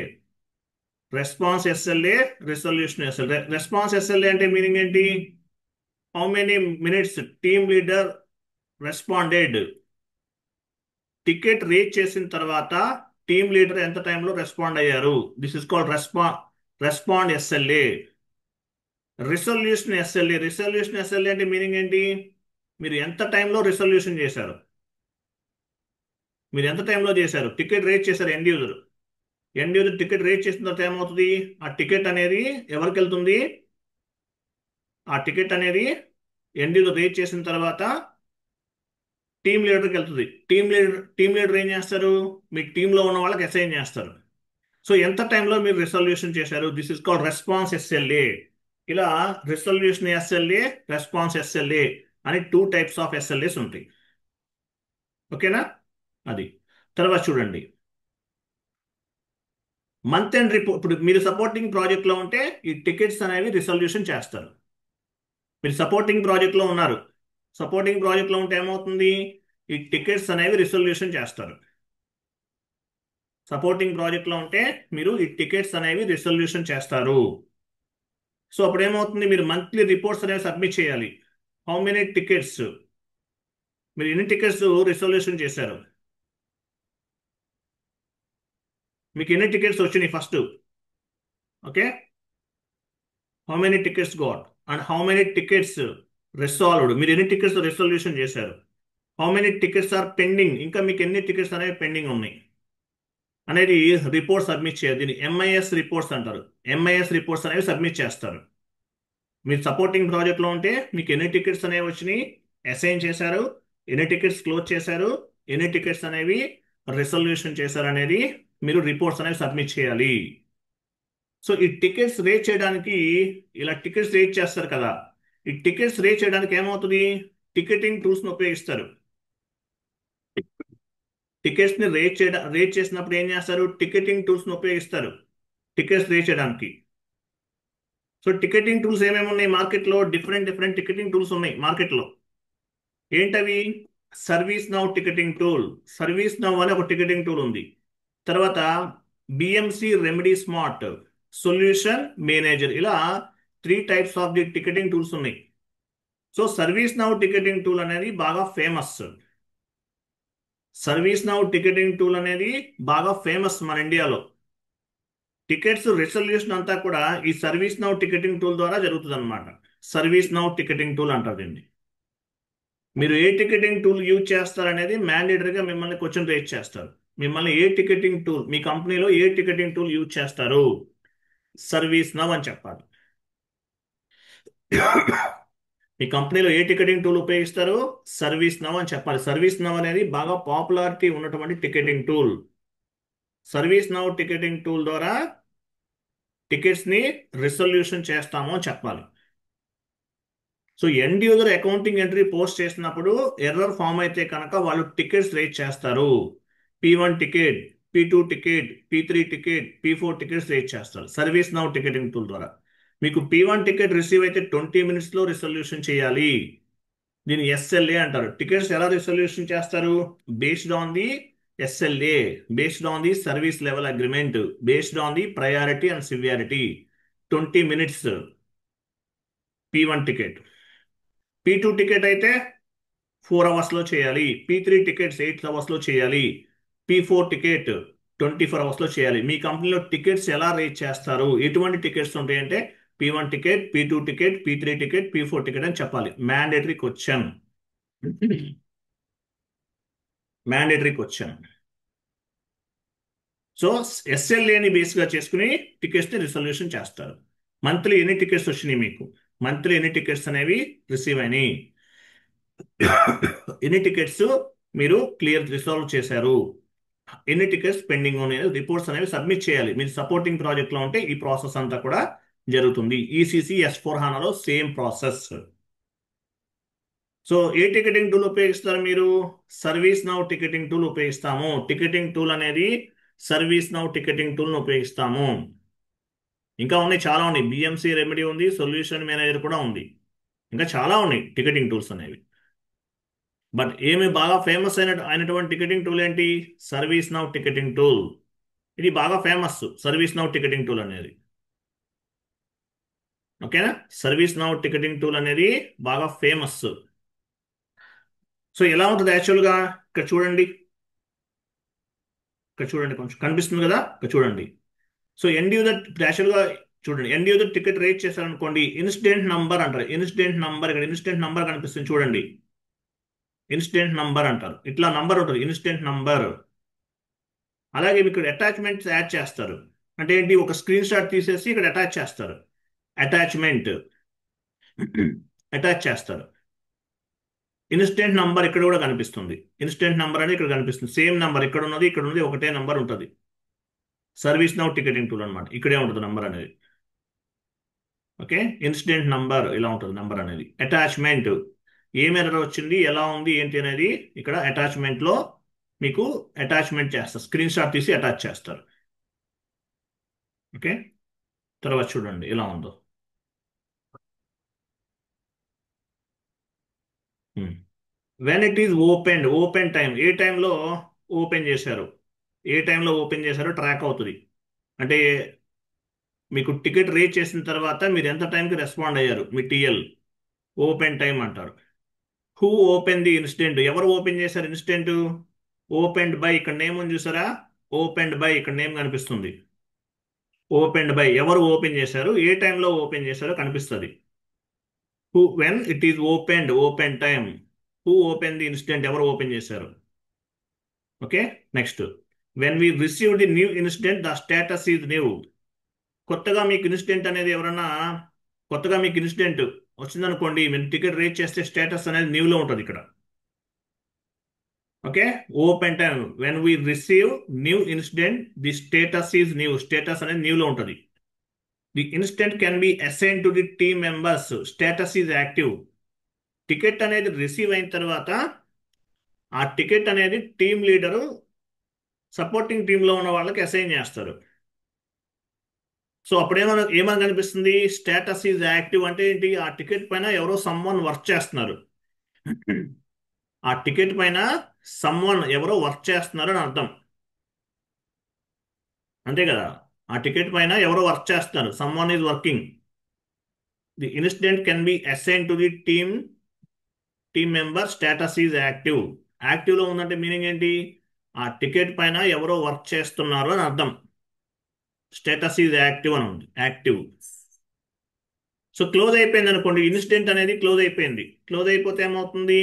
Response SLA, resolution SLA. Response SLA అంటే మీనింగ్ ఏంటి? How many minutes team leader responded. Ticket raise చేసిన తర్వాత టీమ్ లీడర్ ఎంత టైంలో రెస్పాండ్ అయ్యారు. This is called respond SLA. Resolution SLA. Resolution SLA అంటే మీనింగ్ ఏంటి? మీరు ఎంత టైంలో రిసొల్యూషన్ చేశారు. మీరు ఎంత టైంలో చేశారు. టికెట్ రేజ్ చేశారు ఎండ్ యూజర్ టికెట్ రేజ్ చేసిన తర్వాత ఏమవుతుంది? ఆ టికెట్ అనేది ఎవరికి వెళ్తుంది? ఆ టికెట్ అనేది ఎండ్ యూజర్ రేజ్ చేసిన తర్వాత టీమ్ లీడర్కి వెళ్తుంది. టీమ్ లీడర్ ఏం చేస్తారు? మీ టీంలో ఉన్న వాళ్ళకి అసైన్ చేస్తారు. సో ఎంత టైంలో మీరు రిసొల్యూషన్ చేశారు. This is called response SLA. ఇలా రిసొల్యూషన్ ఎస్ఎల్ఏ, రెస్పాన్స్ ఎస్ఎల్ఏ అని 2 టైప్స్ ఆఫ్ ఎస్ఎల్ఏస్ ఉంటాయి. ఓకేనా? అది తర్వాత చూడండి, మంత్ ఎండ్ రిపోర్ట్. ఇప్పుడు మీరు సపోర్టింగ్ ప్రాజెక్ట్లో ఉంటే ఈ టికెట్స్ అనేవి రిసొల్యూషన్ చేస్తారు. మీరు సపోర్టింగ్ ప్రాజెక్ట్లో ఉన్నారు. సపోర్టింగ్ ప్రాజెక్ట్లో ఉంటే ఏమవుతుంది? ఈ టికెట్స్ అనేవి రిసొల్యూషన్ చేస్తారు. సపోర్టింగ్ ప్రాజెక్ట్లో ఉంటే మీరు ఈ టికెట్స్ అనేవి రిసొల్యూషన్ చేస్తారు. సో అప్పుడు ఏమవుతుంది? మీరు మంత్లీ రిపోర్ట్స్ అనేవి సబ్మిట్ చేయాలి. హౌ మెనీ టికెట్స్, మీరు ఎన్ని టికెట్స్ రిసొల్యూషన్ చేశారు, మీకు ఎన్ని టికెట్స్ వచ్చినాయి first. Okay, how many tickets got and how many tickets resolved. మీరు ఎన్ని టికెట్స్ రిసొల్యూషన్ చేశారు. How many tickets are pending, ఇంకా మీకు ఎన్ని టికెట్స్ అనేవి పెండింగ్ ఉన్నాయి అనేది రిపోర్ట్ సబ్మిట్ చేయాలి. దీన్ని ఎంఐఎస్ రిపోర్ట్స్ అంటారు. ఎంఐఎస్ రిపోర్ట్స్ అనేవి సబ్మిట్ చేస్తారు. మీరు సపోర్టింగ్ ప్రాజెక్ట్లో ఉంటే మీకు ఎన్ని టికెట్స్ అనేవి వచ్చినాయి, అసైన్ చేశారు, ఎన్ని టికెట్స్ క్లోజ్ చేశారు, ఎన్ని టికెట్స్ అనేవి రిసొల్యూషన్ చేశారు అనేది మీరు రిపోర్ట్స్ అనేవి సబ్మిట్ చేయాలి. సో ఈ టికెట్స్ రేజ్ చేయడానికి, ఇలా టికెట్స్ రేజ్ చేస్తారు కదా, ఈ టికెట్స్ రేజ్ చేయడానికి ఏమవుతుంది? టికెటింగ్ టూల్స్ని ఉపయోగిస్తారు. టికెట్స్ని రేజ్ చేసినప్పుడు ఏం చేస్తారు? టికెటింగ్ టూల్స్ని ఉపయోగిస్తారు టికెట్స్ రేజ్ చేయడానికి. సో టికెటింగ్ టూల్స్ ఏమేమి ఉన్నాయి మార్కెట్లో? డిఫరెంట్ టికెటింగ్ టూల్స్ ఉన్నాయి మార్కెట్లో. ఏంటవి? Service now ticketing tool. Service now అనే ఒక టికెటింగ్ టూల్ ఉంది. తర్వాత BMC Remedy smart, solution manager. ఇలా 3 types of the ticketing tools ఉన్నాయి. So service now ticketing tool అనేది బాగా famous. Service now ticketing tool అనేది బాగా ఫేమస్ మన ఇండియాలో. టికెట్స్ రిసొల్యూషన్ అంతా కూడా ఈ సర్వీస్ నౌ టికెటింగ్ టూల్ ద్వారా జరుగుతుంది అనమాట. సర్వీస్ నౌ టికెటింగ్ టూల్ అంటారు దీన్ని. మీరు ఏ టికెటింగ్ టూల్ యూజ్ చేస్తారనేది మ్యాండేటరీగా మిమ్మల్ని క్వశ్చన్ రేజ్ చేస్తారు. మిమ్మల్ని ఏ టికెటింగ్ టూల్, మీ కంపెనీలో ఏ టికెటింగ్ టూల్ యూజ్ చేస్తారు, సర్వీస్ నౌ అని చెప్పాలి. మీ కంపెనీలో ఏ టికెటింగ్ టూల్ ఉపయోగిస్తారు, సర్వీస్ నౌ అని చెప్పాలి. సర్వీస్ నౌ అనేది బాగా పాపులారిటీ ఉన్నటువంటి ticketing tool. Service now ticketing tool ద్వారా టికెట్స్ని రిసొల్యూషన్ చేస్తాము అని చెప్పాలి. So end user accounting entry post చేసినప్పుడు ఎర్రర్ ఫామ్ అయితే కనుక వాళ్ళు టికెట్స్ రేజ్ చేస్తారు. P1 ticket, P2 ticket, P3 ticket, P4 tickets raise చేస్తారు సర్వీస్ నౌ టికెటింగ్ టూల్ ద్వారా. మీకు P1 టికెట్ రిసీవ్ అయితే 20 మినిట్స్లో రిసొల్యూషన్ చేయాలి. దీన్ని ఎస్ఎల్ఏ అంటారు. టికెట్స్ ఎలా రిసొల్యూషన్ చేస్తారు? Based on the SLA, based on the service level agreement, based on the priority and severity. 20 minutes P1 ticket. P2 ticket అయితే 4 అవర్స్లో చేయాలి. P3 టికెట్స్ 8 అవర్స్లో చేయాలి. P4 టికెట్ 24 అవర్స్లో చేయాలి. మీ కంపెనీలో టికెట్స్ ఎలా రేజ్ చేస్తారు, ఎటువంటి టికెట్స్ ఉంటాయంటే P1 ticket, P2 ticket, P3 ticket, P4 ticket అని చెప్పాలి. Mandatory question. Mandatory question. So ఎస్ఎల్ఏని బేస్గా చేసుకుని టికెట్స్ని రిసొల్యూషన్ చేస్తారు. మంత్లీ ఎన్ని టికెట్స్ వచ్చినాయి మీకు, మంత్లీ ఎన్ని టికెట్స్ అనేవి రిసీవ్ అయినాయి, ఎన్ని టికెట్స్ మీరు రిసాల్వ్ చేశారు, ఎన్ని టికెట్స్ పెండింగ్ ఉన్నాయి, రిపోర్ట్స్ అనేవి సబ్మిట్ చేయాలి. మీరు సపోర్టింగ్ ప్రాజెక్ట్లో ఉంటే ఈ ప్రాసెస్ అంతా కూడా జరుగుతుంది. ఈసీసీ S/4HANAలో సేమ్ ప్రాసెస్. సో ఏ టికెటింగ్ టూల్ ఉపయోగిస్తారు మీరు? సర్వీస్ నౌ టికెటింగ్ టూల్ ఉపయోగిస్తాము. టికెటింగ్ టూల్ అనేది సర్వీస్ నౌ టికెటింగ్ టూల్ను ఉపయోగిస్తాము. ఇంకా ఉన్నాయి, చాలా ఉన్నాయి. బిఎంసి రెమెడీ ఉంది, సొల్యూషన్ మేనేజర్ కూడా ఉంది. ఇంకా చాలా ఉన్నాయి టికెటింగ్ టూల్స్ అనేవి. బట్ ఏమి బాగా ఫేమస్ అయినటువంటి టికెటింగ్ టూల్ ఏంటి? Service now ticketing tool. ఇది బాగా famous, service now ticketing tool అనేది. ఓకేనా? సర్వీస్ నౌ టికెటింగ్ టూల్ అనేది బాగా ఫేమస్. సో ఎలా ఉంటుంది యాక్చువల్గా ఇక్కడ చూడండి, ఇక్కడ చూడండి కొంచెం కనిపిస్తుంది కదా, ఇక్కడ చూడండి. సో ఎండ్ యూజర్ యాక్చువల్గా చూడండి, ఎండ్ యూజర్ టికెట్ రేట్ చేశారనుకోండి, ఇన్సిడెంట్ నంబర్ అంటారు. ఇన్సిడెంట్ నంబర్, ఇక్కడ ఇన్సిడెంట్ నంబర్ కనిపిస్తుంది చూడండి, ఇన్సిడెంట్ నంబర్ అంటారు. ఇట్లా నంబర్ ఉంటుంది, ఇన్సిడెంట్ నంబర్. అలాగే మీకు ఇక్కడ అటాచ్మెంట్స్ యాడ్ చేస్తారు. అంటే ఏంటి, ఒక స్క్రీన్ షాట్ తీసేసి ఇక్కడ అటాచ్ చేస్తారు, అటాచ్మెంట్ అటాచ్ చేస్తారు. ఇన్స్టెంట్ నంబర్ ఇక్కడ కూడా కనిపిస్తుంది, ఇన్స్టెంట్ నంబర్ అనేది ఇక్కడ కనిపిస్తుంది. సేమ్ నంబర్ ఇక్కడ ఉన్నది, ఇక్కడ ఉన్నది ఒకటే నంబర్ ఉంటుంది. సర్వీస్ నౌ టికెటింగ్ టూల్ అనమాట, ఇక్కడే ఉంటుంది నంబర్ అనేది. ఓకే, ఇన్స్టెంట్ నంబర్ ఇలా ఉంటుంది నంబర్ అనేది. అటాచ్మెంట్, ఏం ఎర్రర్ వచ్చింది, ఎలా ఉంది, ఏంటి అనేది ఇక్కడ అటాచ్మెంట్ లో మీకు అటాచ్మెంట్ చేస్తారు, స్క్రీన్ షాట్ తీసి అటాచ్ చేస్తారు. ఓకే, తర్వాత చూడండి ఎలా ఉందో. When it is open, open time, ఏ టైంలో ఓపెన్ చేశారు, ఏ టైంలో ఓపెన్ చేశారో ట్రాక్ అవుతుంది. అంటే మీకు టికెట్ రేట్ చేసిన తర్వాత మీరు ఎంత టైంకి రెస్పాండ్ అయ్యారు, మీ టీఎల్, ఓపెన్ టైం అంటారు. హూ ఓపెన్ ది ఇన్సిడెంట్, ఎవరు ఓపెన్ చేశారు ఇన్సిడెంట్, ఓపెన్డ్ బై, ఇక్కడ నేమ్ ఉంది చూసారా, ఓపెన్డ్ బై, ఇక్కడ నేమ్ కనిపిస్తుంది. ఓపెన్డ్ బై, ఎవరు ఓపెన్ చేశారు, ఏ టైంలో ఓపెన్ చేశారో కనిపిస్తుంది. Who, when it is opened, open time. Who open the incident, ఎవరు ఓపెన్ చేశారు. Okay, next, when we receive the new incident the status is new. కొత్తగా మీకు ఇన్సిడెంట్ అనేది ఎవరన్నా, కొత్తగా మీకు ఇన్సిడెంట్ వచ్చిందనుకోండి, మీరు టికెట్ రేట్ చేస్తే స్టేటస్ అనేది న్యూలో ఉంటుంది ఇక్కడ. Okay, open time, when we receive new incident the status is new, status అనేది న్యూలో ఉంటుంది. The incident can be assign to the team members, status is active. Ticket అనేది రిసీవ్ అయిన తర్వాత ఆ టికెట్ అనేది టీమ్ లీడరు సపోర్టింగ్ టీంలో ఉన్న వాళ్ళకి అసైన్ చేస్తారు. సో అప్పుడు ఏమని కనిపిస్తుంది, స్టేటస్ ఈజ్ యాక్టివ్ అంటే ఏంటి, ఆ టికెట్ పైన ఎవరో సమ్వన్ వర్క్ చేస్తున్నారు, ఆ టికెట్ పైన సమ్వన్ ఎవరో వర్క్ చేస్తున్నారు అని అర్థం, అంతే కదా. ఆ టికెట్ పైన ఎవరో వర్క్ చేస్తున్నారు, someone is working. The incident can be assign to the team member, status is active. యాక్టివ్లో ఉందంటే మీనింగ్ ఏంటి, ఆ టికెట్ పైన ఎవరో వర్క్ చేస్తున్నారు అని అర్థం. స్టేటస్ ఈజ్ యాక్టివ్ అని ఉంది, యాక్టివ్. సో క్లోజ్ అయిపోయింది అనుకోండి, ఇన్సిడెంట్ అనేది క్లోజ్ అయిపోయింది. క్లోజ్ అయిపోతే ఏమవుతుంది,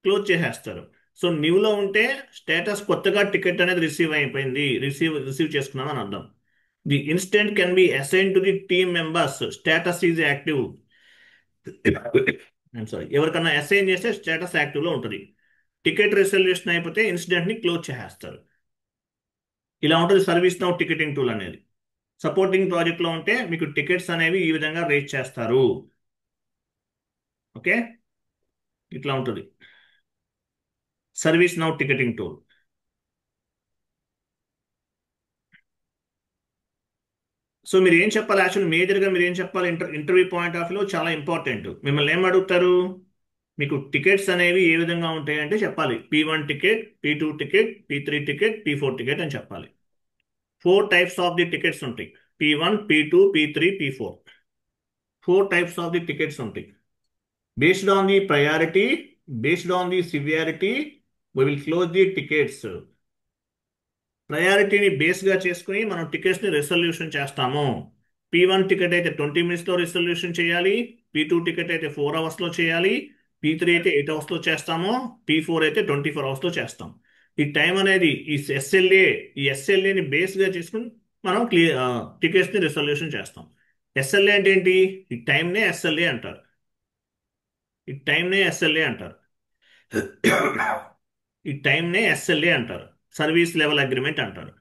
క్లోజ్ చేసేస్తారు. సో న్యూలో ఉంటే స్టేటస్ కొత్తగా టికెట్ అనేది రిసీవ్ అయిపోయింది, రిసీవ్ చేసుకున్నాం అని అర్థం. The incident can be assign to the team members, status is active. Sorry, ఎవరికన్నా అసైన్ చేస్తే స్టేటస్ యాక్టివ్లో ఉంటుంది. టికెట్ రిజల్యూషన్ అయిపోతే ఇన్సిడెంట్ని క్లోజ్ చేసేస్తారు. ఇలా ఉంటుంది సర్వీస్ నౌ టికెటింగ్ టూల్ అనేది. సపోర్టింగ్ ప్రాజెక్ట్లో ఉంటే మీకు టికెట్స్ అనేవి ఈ విధంగా రేట్ చేస్తారు. ఓకే, ఇట్లా ఉంటుంది service now ticketing tool. So మీరు ఏం చెప్పాలి, యాక్చువల్ మేజర్గా మీరు ఏం చెప్పాలి, ఇంటర్వ్యూ పాయింట్ ఆఫ్ వ్యూ చాలా ఇంపార్టెంట్. మిమ్మల్ని ఏం అడుగుతారు, మీకు టికెట్స్ అనేవి ఏ విధంగా ఉంటాయి అంటే చెప్పాలి, P1 ticket, P2 ticket, P3 ticket, P4 ticket అని చెప్పాలి. 4 టైప్స్ ఆఫ్ ది టికెట్స్ ఉంటాయి, P1, P2, P3, P4. 4 types of the tickets ఉంటాయి. Based on the priority, based on the severity, we will close the tickets. ప్రయారిటీని బేస్గా చేసుకుని మనం టికెట్స్ని రిజల్యూషన్ చేస్తాము. P1 టికెట్ అయితే 20 minutesలో రిజల్యూషన్ చేయాలి, P2 టికెట్ అయితే 4 hours చేయాలి, P3 అయితే 8 hours చేస్తాము, P4 అయితే 24 hours చేస్తాం. ఈ టైం అనేది ఈ ఎస్ఎల్ఏని బేస్గా చేసుకుని మనం టికెట్స్ని రిజల్యూషన్ చేస్తాం. ఎస్ఎల్ఏ అంటే ఏంటి, ఈ టైంనే ఎస్ఎల్ఏ అంటారు, ఈ టైంనే ఎస్ఎల్ఏ అంటారు, ఈ టైంనే ఎస్ఎల్ఏ అంటారు, సర్వీస్ లెవెల్ అగ్రిమెంట్ అంటారు.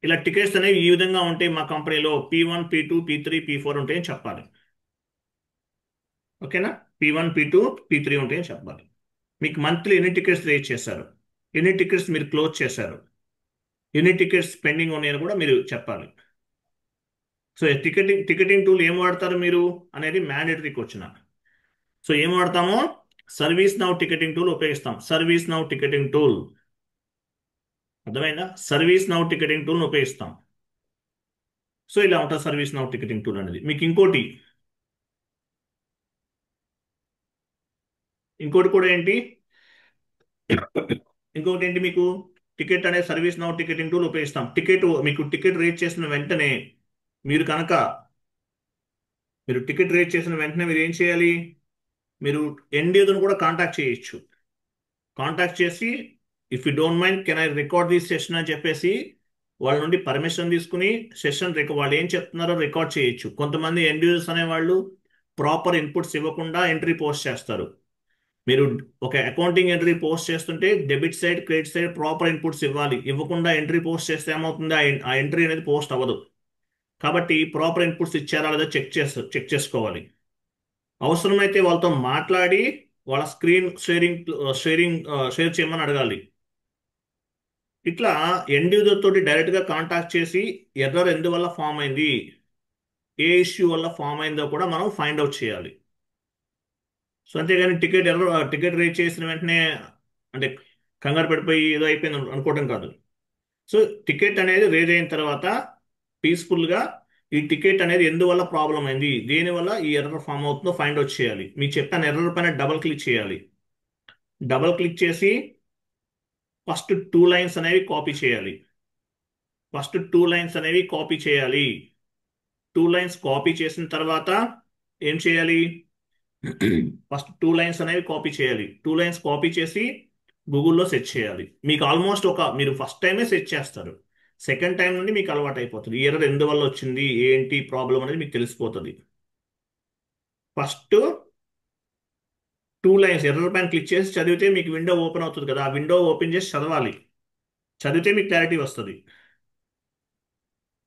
ఇలా టికెట్స్ అనేవి ఈ విధంగా ఉంటాయి మా కంపెనీలో, P1, P2, P3, P4 ఉంటాయని చెప్పాలి. ఓకేనా, P1, P2, P3 ఉంటాయని చెప్పాలి. మీకు మంత్లీ ఎన్ని టికెట్స్ రేట్ చేశారు, ఎన్ని టికెట్స్ మీరు క్లోజ్ చేశారు, ఎన్ని టికెట్స్ పెండింగ్ ఉన్నాయని కూడా మీరు చెప్పాలి. సో టికెటింగ్ టూల్ ఏం వాడతారు మీరు అనేది మ్యాండేటరీ క్వశ్చన్. సో ఏం వాడతామో, సర్వీస్ నౌ టికెటింగ్ టూల్ ఉపయోగిస్తాం. సర్వీస్ నౌ టికెటింగ్ టూల్, అర్థమైందా, సర్వీస్ నౌ టికెటింగ్ టూల్ని ఉపయోగిస్తాం. సో ఇలా ఉంటుంది సర్వీస్ నౌ టికెటింగ్ టూల్ అనేది. మీకు ఇంకోటి ఇంకోటి కూడా ఏంటి ఇంకొకటి ఏంటి మీకు టికెట్ అనే సర్వీస్ నౌ టికెటింగ్ టూల్ ఉపయోగిస్తాం. మీకు టికెట్ రేట్ చేసిన వెంటనే మీరు కనుక టికెట్ రేట్ చేసిన వెంటనే మీరు ఏం చేయాలి? మీరు ఎండ్ యూజర్ని కూడా కాంటాక్ట్ చేయొచ్చు. కాంటాక్ట్ చేసి if you don't mind can I record this session అని చెప్పేసి వాళ్ళ నుండి పర్మిషన్ తీసుకుని వాళ్ళు ఏం చెప్తున్నారో రికార్డ్ చేయొచ్చు. కొంతమంది ఎండ్ యూజర్స్ అనే వాళ్ళు ప్రాపర్ ఇన్పుట్స్ ఇవ్వకుండా ఎంట్రీ పోస్ట్ చేస్తారు. మీరు ఒక అకౌంటింగ్ ఎంట్రీ పోస్ట్ చేస్తుంటే debit side credit side proper inputs ఇవ్వాలి. ఇవ్వకుండా ఎంట్రీ పోస్ట్ చేస్తే ఏమవుతుంది? ఆ ఎంట్రీ అనేది పోస్ట్ అవ్వదు. కాబట్టి ప్రాపర్ ఇన్పుట్స్ ఇచ్చారా లేదా చెక్ చేసుకోవాలి. అవసరమైతే వాళ్ళతో మాట్లాడి వాళ్ళ స్క్రీన్ షేర్ చేయమని అడగాలి. ఇట్లా ఎండ్ యూజర్ తోటి డైరెక్ట్గా కాంటాక్ట్ చేసి ఎర్రర్ ఎందువల్ల ఫామ్ అయింది, ఏ ఇష్యూ వల్ల ఫామ్ అయిందో కూడా మనం ఫైండ్ అవుట్ చేయాలి. సో అంతేగాని టికెట్ రేట్ చేసిన వెంటనే అంటే కంగారు పడిపోయి ఏదో అయిపోయింది అనుకోవటం కాదు. సో టికెట్ అనేది రేజ్ అయిన తర్వాత పీస్ఫుల్గా ఈ టికెట్ అనేది ఎందువల్ల ప్రాబ్లం అయింది, దేనివల్ల ఈ ఎర్రర్ ఫామ్ అవుతుందో ఫైండ్ అవుట్ చేయాలి. మీకు చెప్పిన ఎర్రర్ పైన డబుల్ క్లిక్ చేయాలి. డబుల్ క్లిక్ చేసి ఫస్ట్ 2 లైన్స్ అనేవి కాపీ చేయాలి. 2 లైన్స్ కాపీ చేసిన తర్వాత ఏం చేయాలి? ఫస్ట్ 2 లైన్స్ అనేవి కాపీ చేయాలి. 2 లైన్స్ కాపీ చేసి గూగుల్లో సెర్చ్ చేయాలి. మీకు ఆల్మోస్ట్ మీరు ఫస్ట్ టైమే సెర్చ్ చేస్తారు. సెకండ్ టైం నుండి మీకు అలవాటు అయిపోతుంది. ఈ ఎర్రర్ ఎందువల్ల వచ్చింది, ఏంటి ప్రాబ్లం అనేది మీకు తెలిసిపోతుంది. ఫస్ట్ 2 లైన్స్ ఎర్రర్ పైన క్లిక్ చేసి చదివితే మీకు విండో ఓపెన్ అవుతుంది కదా, ఆ విండో ఓపెన్ చేసి చదవాలి. చదివితే మీకు క్లారిటీ వస్తుంది.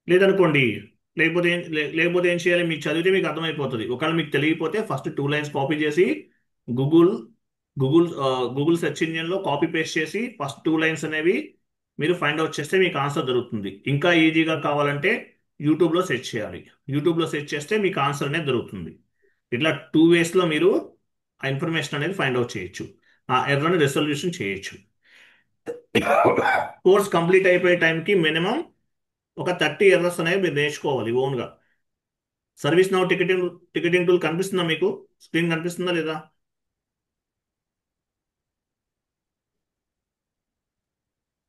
లేదనుకోండి లేకపోతే ఏం చేయాలి? మీకు చదివితే మీకు అర్థమైపోతుంది. ఒకవేళ మీకు తెలియకపోతే ఫస్ట్ 2 లైన్స్ కాపీ చేసి గూగుల్ గూగుల్ గూగుల్ సెర్చ్ ఇంజిన్లో కాపీ పేస్ట్ చేసి ఫస్ట్ 2 లైన్స్ అనేవి మీరు ఫైండ్ అవుట్ చేస్తే మీకు ఆన్సర్ దొరుకుతుంది. ఇంకా ఈజీగా కావాలంటే యూట్యూబ్లో సెర్చ్ చేయాలి. యూట్యూబ్లో సెర్చ్ చేస్తే మీకు ఆన్సర్ అనేది దొరుకుతుంది. ఇట్లా 2 వేస్లో మీరు ఆ ఇన్ఫర్మేషన్ అనేది ఫైండ్ అవుట్ చేయొచ్చు. ఆ ఎర్రర్ని రెసొల్యూషన్ చేయొచ్చు. కోర్స్ కంప్లీట్ అయిపోయే టైంకి మినిమం ఒక 30 ఎర్రర్స్ అనేవి మీరు నేర్చుకోవాలి ఓన్గా. సర్వీస్ నౌ టికెటింగ్ టూల్ కనిపిస్తుందా మీకు? స్క్రీన్ కనిపిస్తుందా లేదా?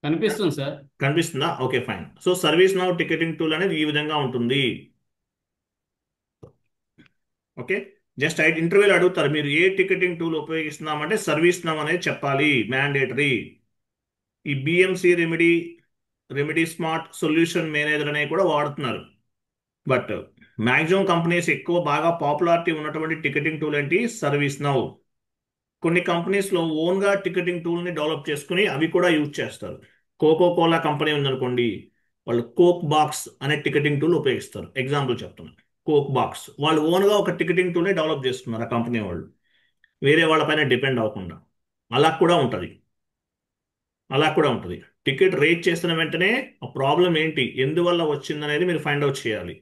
కనిపిస్తుంది సార్. కనిపిస్తుందా? Okay, fine. So service now ticketing tool అనేది ఈ విధంగా ఉంటుంది. ఓకే, జస్ట్ ఇంటర్వ్యూలో అడుగుతారు మీరు ఏ టికెటింగ్ టూల్ ఉపయోగిస్తున్నామంటే సర్వీస్ నౌ అనేది చెప్పాలి, మ్యాండేటరీ. ఈ BMC Remedy smart solution manager అనేవి కూడా వాడుతున్నారు. బట్ మ్యాక్సిమం కంపెనీస్ ఎక్కువ బాగా పాపులారిటీ ఉన్నటువంటి టికెటింగ్ టూల్ ఏంటి? Service now. కొన్ని కంపెనీస్లో ఓన్గా టికెటింగ్ టూల్ని డెవలప్ చేసుకుని అవి కూడా యూజ్ చేస్తారు. కోకో కోలా కంపెనీ ఉందనుకోండి, వాళ్ళు కోక్ బాక్స్ అనే టికెటింగ్ టూల్ ఉపయోగిస్తారు. ఎగ్జాంపుల్ చెప్తున్నాను, కోక్ బాక్స్ వాళ్ళు ఓన్గా ఒక టికెటింగ్ టూల్ని డెవలప్ చేస్తున్నారు ఆ కంపెనీ వాళ్ళు, వేరే వాళ్ళపైన డిపెండ్ అవ్వకుండా. అలా కూడా ఉంటుంది. టికెట్ రేట్ చేసిన వెంటనే ఆ ప్రాబ్లం ఏంటి, ఎందువల్ల వచ్చిందనేది మీరు ఫైండ్ అవుట్ చేయాలి.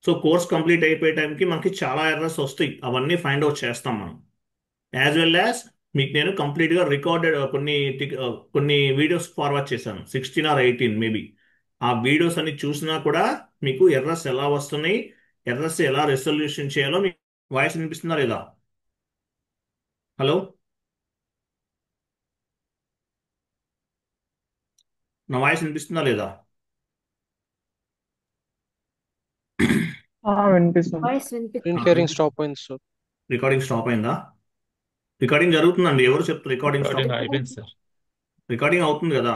సో కోర్స్ కంప్లీట్ అయిపోయే టైంకి మనకి చాలా ఎర్రర్స్ వస్తాయి, అవన్నీ ఫైండ్ అవుట్ చేస్తాం మనం. యాజ్ వెల్ యాజ్ మీకు నేను కంప్లీట్గా రికార్డెడ్ కొన్ని వీడియోస్ ఫార్వర్డ్ చేశాను, 16 or 18 మేబీ. ఆ వీడియోస్ అన్ని చూసినా కూడా మీకు ఎర్రర్స్ ఎలా వస్తున్నాయి, ఎర్రర్స్ ఎలా రెసొల్యూషన్ చేయాలో మీకు వాయిస్ వినిపిస్తుందా లేదా? హలో, నా వాయిస్ వినిపిస్తుందా లేదా? వినిపిస్తుంది. వాయిస్ స్క్రీన్ షేరింగ్ స్టాప్ అయింది సార్. రికార్డింగ్ స్టాప్ అయిందా? రికార్డింగ్ జరుగుతుందండి. ఎవరు చెప్తారు రికార్డింగ్ స్టాప్? రికార్డింగ్ అయిపోయింది సార్. రికార్డింగ్ అవుతుంది కదా.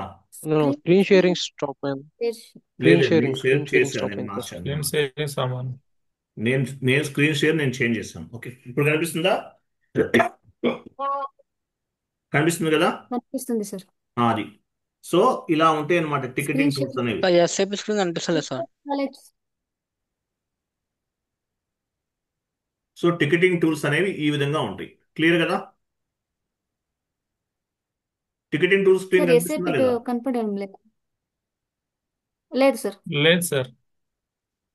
స్క్రీన్ షేరింగ్ స్టాప్ అయింది. లేదు, స్క్రీన్ నేను షేరింగ్ షేర్ స్టాప్ చేశాను, నేను అయింది సార్. మార్చాను. స్క్రీన్ షేరింగ్ సామాన్. నేను స్క్రీన్ షేర్ చేంజ్ చేశాను. ఓకే, ఇప్పుడు కనిపిస్తుందా? కనిపిస్తుంది కదా? కనిపిస్తుంది సార్. అది. సో ఇలా ఉంటాయి అన్నమాట టికెటింగ్ టూల్స్ అనేవి. ఎస్ఐపి స్క్రీన్ కనిపిస్తలేదు సార్. సో టికెటింగ్ టూల్స్ అనేవి ఈ విధంగా ఉంటాయి. క్లియర్ కదా? టికెటింగ్ టూల్స్ స్క్రీన్ సార్ కనిపిస్తుందా ఎస్ఐపి లేదా? కనపడడం లేదు. లేదు సార్. లేదు సార్.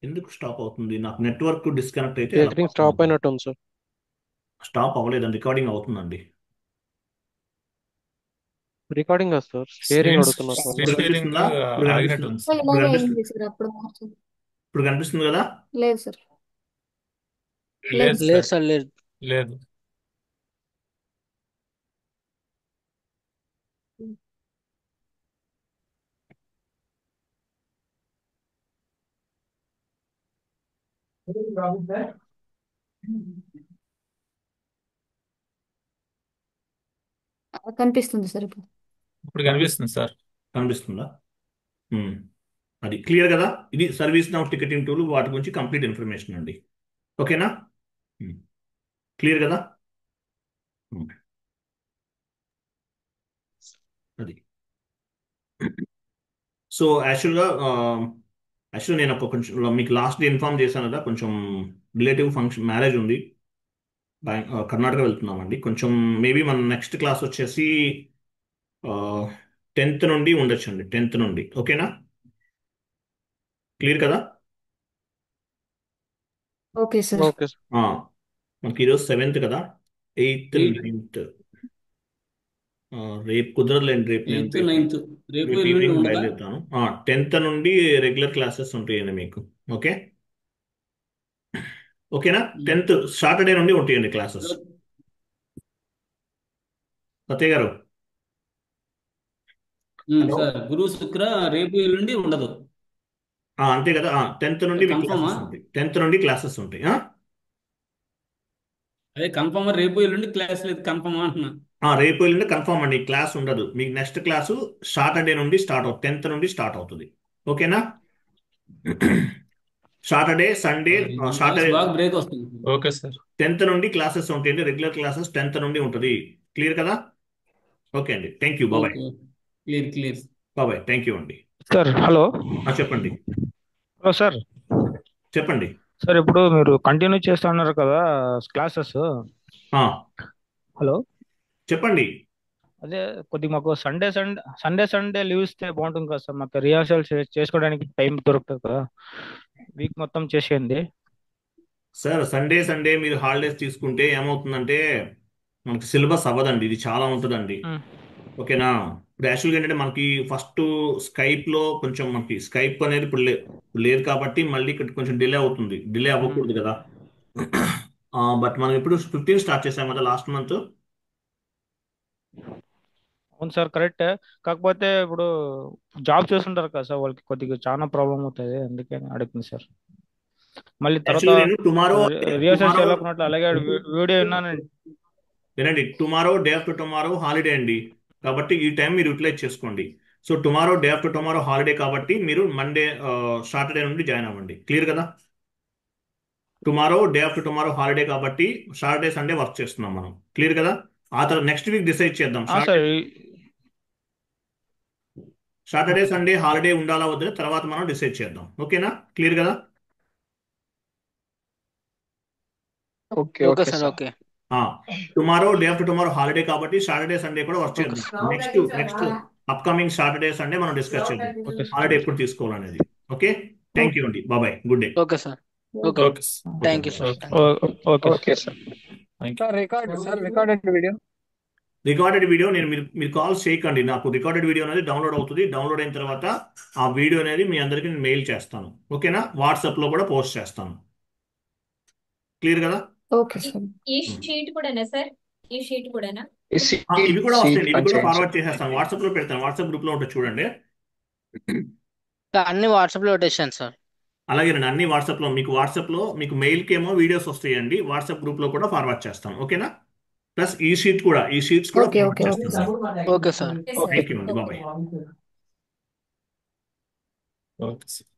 ఎందుకు స్టాప్ అవుతుంది? నాకు నెట్వర్క్ డిస్కనెక్ట్ అయితే షేరింగ్ స్టాప్ అయినట్టు ఉంది సార్. స్టాప్ అవ్వలేదండి, రికార్డింగ్ అవుతుందండి. రికార్డింగ్ కాదు సార్, షేరింగ్ అడుగుతున్నా సార్. స్క్రీన్ షేరింగ్ కనిపిస్తుందా? ఇప్పుడు ఆగినట్టు కనిపిస్తుందా? ఉంది సార్ సార్. ఇప్పుడు ఇలాగే కనిపిస్తుంది. అయింది సార్. అప్పుడు మార్చింది. ఇప్పుడు కనిపిస్తుంది కదా? లేదు సార్. లేదు లేదు సార్. సార్, లేదు. లేదు. కనిపిస్తుంది సార్ ఇప్పుడు. ఇప్పుడు కనిపిస్తుంది సార్. కనిపిస్తుందా? ఉమ్. అది క్లియర్ కదా? ఇది సర్వీస్ నౌ టికెటింగ్ టూల్, వాటి గురించి కంప్లీట్ ఇన్ఫర్మేషన్ అండి. ఓకేనా? క్లియర్ కదా? ఉమ్. అది సో యాక్చువల్గా నేను ఒక కొంచెం మీకు లాస్ట్ ఇన్ఫార్మ్ చేశాను కదా, కొంచెం రిలేటివ్ ఫంక్షన్ మ్యారేజ్ ఉంది. కర్ణాటక వెళ్తున్నామండి. కొంచెం మేబీ మన నెక్స్ట్ క్లాస్ వచ్చేసి 10th నుండి ఉండొచ్చండి. 10th నుండి. ఓకేనా? క్లియర్ కదా? Okay sir. Okay sir. ఆ, మనకి ఈరోజు 7th కదా, 8th, ఎయిత్ 9th. రేపు కుదరలేండి. రేపు నేను 8th 9th రేపు రేపు ఎల్లుండి ఈవినింగ్ ఉండదా? బయలుదేరుతాను. 10th నుండి రెగ్యులర్ క్లాసెస్ ఉంటాయండి మీకు. ఓకే ఓకేనా? 10th సాటర్డే నుండి ఉంటాయండి క్లాసెస్. సత్య గారు. హలో. సార్ గురు శుక్ర రేపు ఎల్లుండి ఉండదు. అంతే కదా. 10th నుండి మీకు కన్ఫర్మా? క్లాసెస్ ఉంటాయి. 10th నుండి క్లాసెస్ ఉంటాయి. అదే కన్ఫర్మా, రేపు ఎల్లుండి క్లాస్ లేదు కన్ఫర్మా అంటున్నా. రేపు ఎల్లుండి కన్ఫర్మ్ అండి. క్లాస్ ఉండదు మీకు. నెక్స్ట్ క్లాసు సాటర్డే నుండి స్టార్ట్ అవుతుంది. 10th నుండి స్టార్ట్ అవుతుంది. ఓకేనా? సాటర్డే సండే వాయిస్ సాటర్డే బాగా బ్రేక్ వస్తుంది. Okay sir. 10th నుండి క్లాసెస్ ఉంటాయండి. రెగ్యులర్ క్లాసెస్ 10th నుండి ఉంటుంది. క్లియర్ కదా? ఓకే అండి. Thank you. Bye bye. Okay, clear clear. Bye bye. Thank you అండి. Sir hello. చెప్పండి. Hello sir. చెప్పండి. సార్ ఇప్పుడు మీరు కంటిన్యూ చేస్తున్నారు కదా క్లాసెస్. ఆ, హలో. చెప్పండి. అదే కొద్దిగా మాకు సండే లీవ్ ఇస్తే బాగుంటుంది కదా సార్. మాకు రిహార్సల్ చేసుకోవడానికి టైం దొరుకుతుంది కదా. వీక్ మొత్తం చేసేయండి. సార్ సండే మీరు హాలిడేస్ తీసుకుంటే ఏమవుతుందంటే మనకి సిలబస్ అవ్వదండి. ఇది చాలా ఉంటుందండి. ఉమ్. ఓకేనా? ఇప్పుడు యాక్చువల్గా ఏంటంటే మనకి ఫస్ట్ స్కైప్లో కొంచెం మనకి స్కైప్ అనేది ఇప్పుడు లేదు కాబట్టి మళ్ళీ ఇక్కడ కొంచెం డిలే అవుతుంది. డిలే అవ్వకూడదు కదా. బట్ మనం ఇప్పుడు 15 స్టార్ట్ చేసాం కదా లాస్ట్ మంత్. అవును సార్ కరెక్టే. కాకపోతే ఇప్పుడు జాబ్ చేస్తుంటారు కదా సార్, వాళ్ళకి కొద్దిగా చాలా ప్రాబ్లం అవుతుంది. అందుకని అడుగుతుంది సార్. మళ్ళీ తర్వాత యాక్చువల్గా నేను టుమారో రిహార్సల్ టుమారో చేయలేకున్నట్లు అలాగే వీడియో విన్నాను. వినండి, tomorrow day after tomorrow holiday అండి. కాబట్టి ఈ టైం మీరు యూటిలైజ్ చేసుకోండి. So tomorrow day after tomorrow holiday కాబట్టి మీరు మండే సాటర్డే నుండి జాయిన్ అవ్వండి. క్లియర్ కదా? Tomorrow day after tomorrow holiday కాబట్టి సాటర్డే సండే వర్క్ చేస్తున్నాం మనం. క్లియర్ కదా? ఆ తర్వాత నెక్స్ట్ వీక్ డిసైడ్ చేద్దాం. సార్ సాటర్డే సండే హాలిడే ఉండాలా వద్దా తర్వాత మనం డిసైడ్ చేద్దాం. ఓకేనా? క్లియర్ కదా? Okay okay okay sir. Sir. Okay. Tomorrow day after tomorrow holiday కాబట్టి సాటర్డే సండే కూడా వర్క్ ఓకే చేద్దాం. Sir. Next upcoming Saturday Sunday మనం డిస్కస్ చేద్దాం ఓకే సార్. హాలిడే ఎప్పుడు తీసుకోవాలనేది. ఓకే. థ్యాంక్ యూ అండి. బాబాయ్. Good day. Okay sir. Okay. Okay sir. Thank you sir. Okay. Okay sir. Thank you. Recorded video. Recorded video నేను మీరు కాల్స్ చేయకండి. నాకు రికార్డెడ్ వీడియో అనేది డౌన్లోడ్ అవుతుంది. డౌన్లోడ్ అయిన తర్వాత ఆ వీడియో అనేది మీ అందరికీ నేను మెయిల్ చేస్తాను. ఓకేనా? వాట్సాప్లో కూడా పోస్ట్ చేస్తాను. క్లియర్ కదా? Okay sir. ఈ షీట్ కూడానా సార్? ఈ షీట్ కూడానా? ఇవి కూడా వస్తాయండి. ఇవి కూడా ఫార్వర్డ్ చేసేస్తాను. వాట్సాప్లో పెడతాను. వాట్సాప్ గ్రూప్లో ఉంటుంది చూడండి. అన్ని వాట్సాప్లో పెట్టేసాను సార్. అలాగేనండి. అన్ని వాట్సాప్లో మీకు మెయిల్కి ఏమో వీడియోస్ వస్తాయండి. వాట్సాప్ గ్రూప్లో కూడా ఫార్వర్డ్ చేస్తాను. ఓకేనా? ప్లస్ ఈ షీట్స్ కూడా ఓకే ఫార్వర్డ్ ఓకే ఓకే చేస్తాను. Sir. Okay sir. Thank you అండి. బాబాయ్. Okay sir.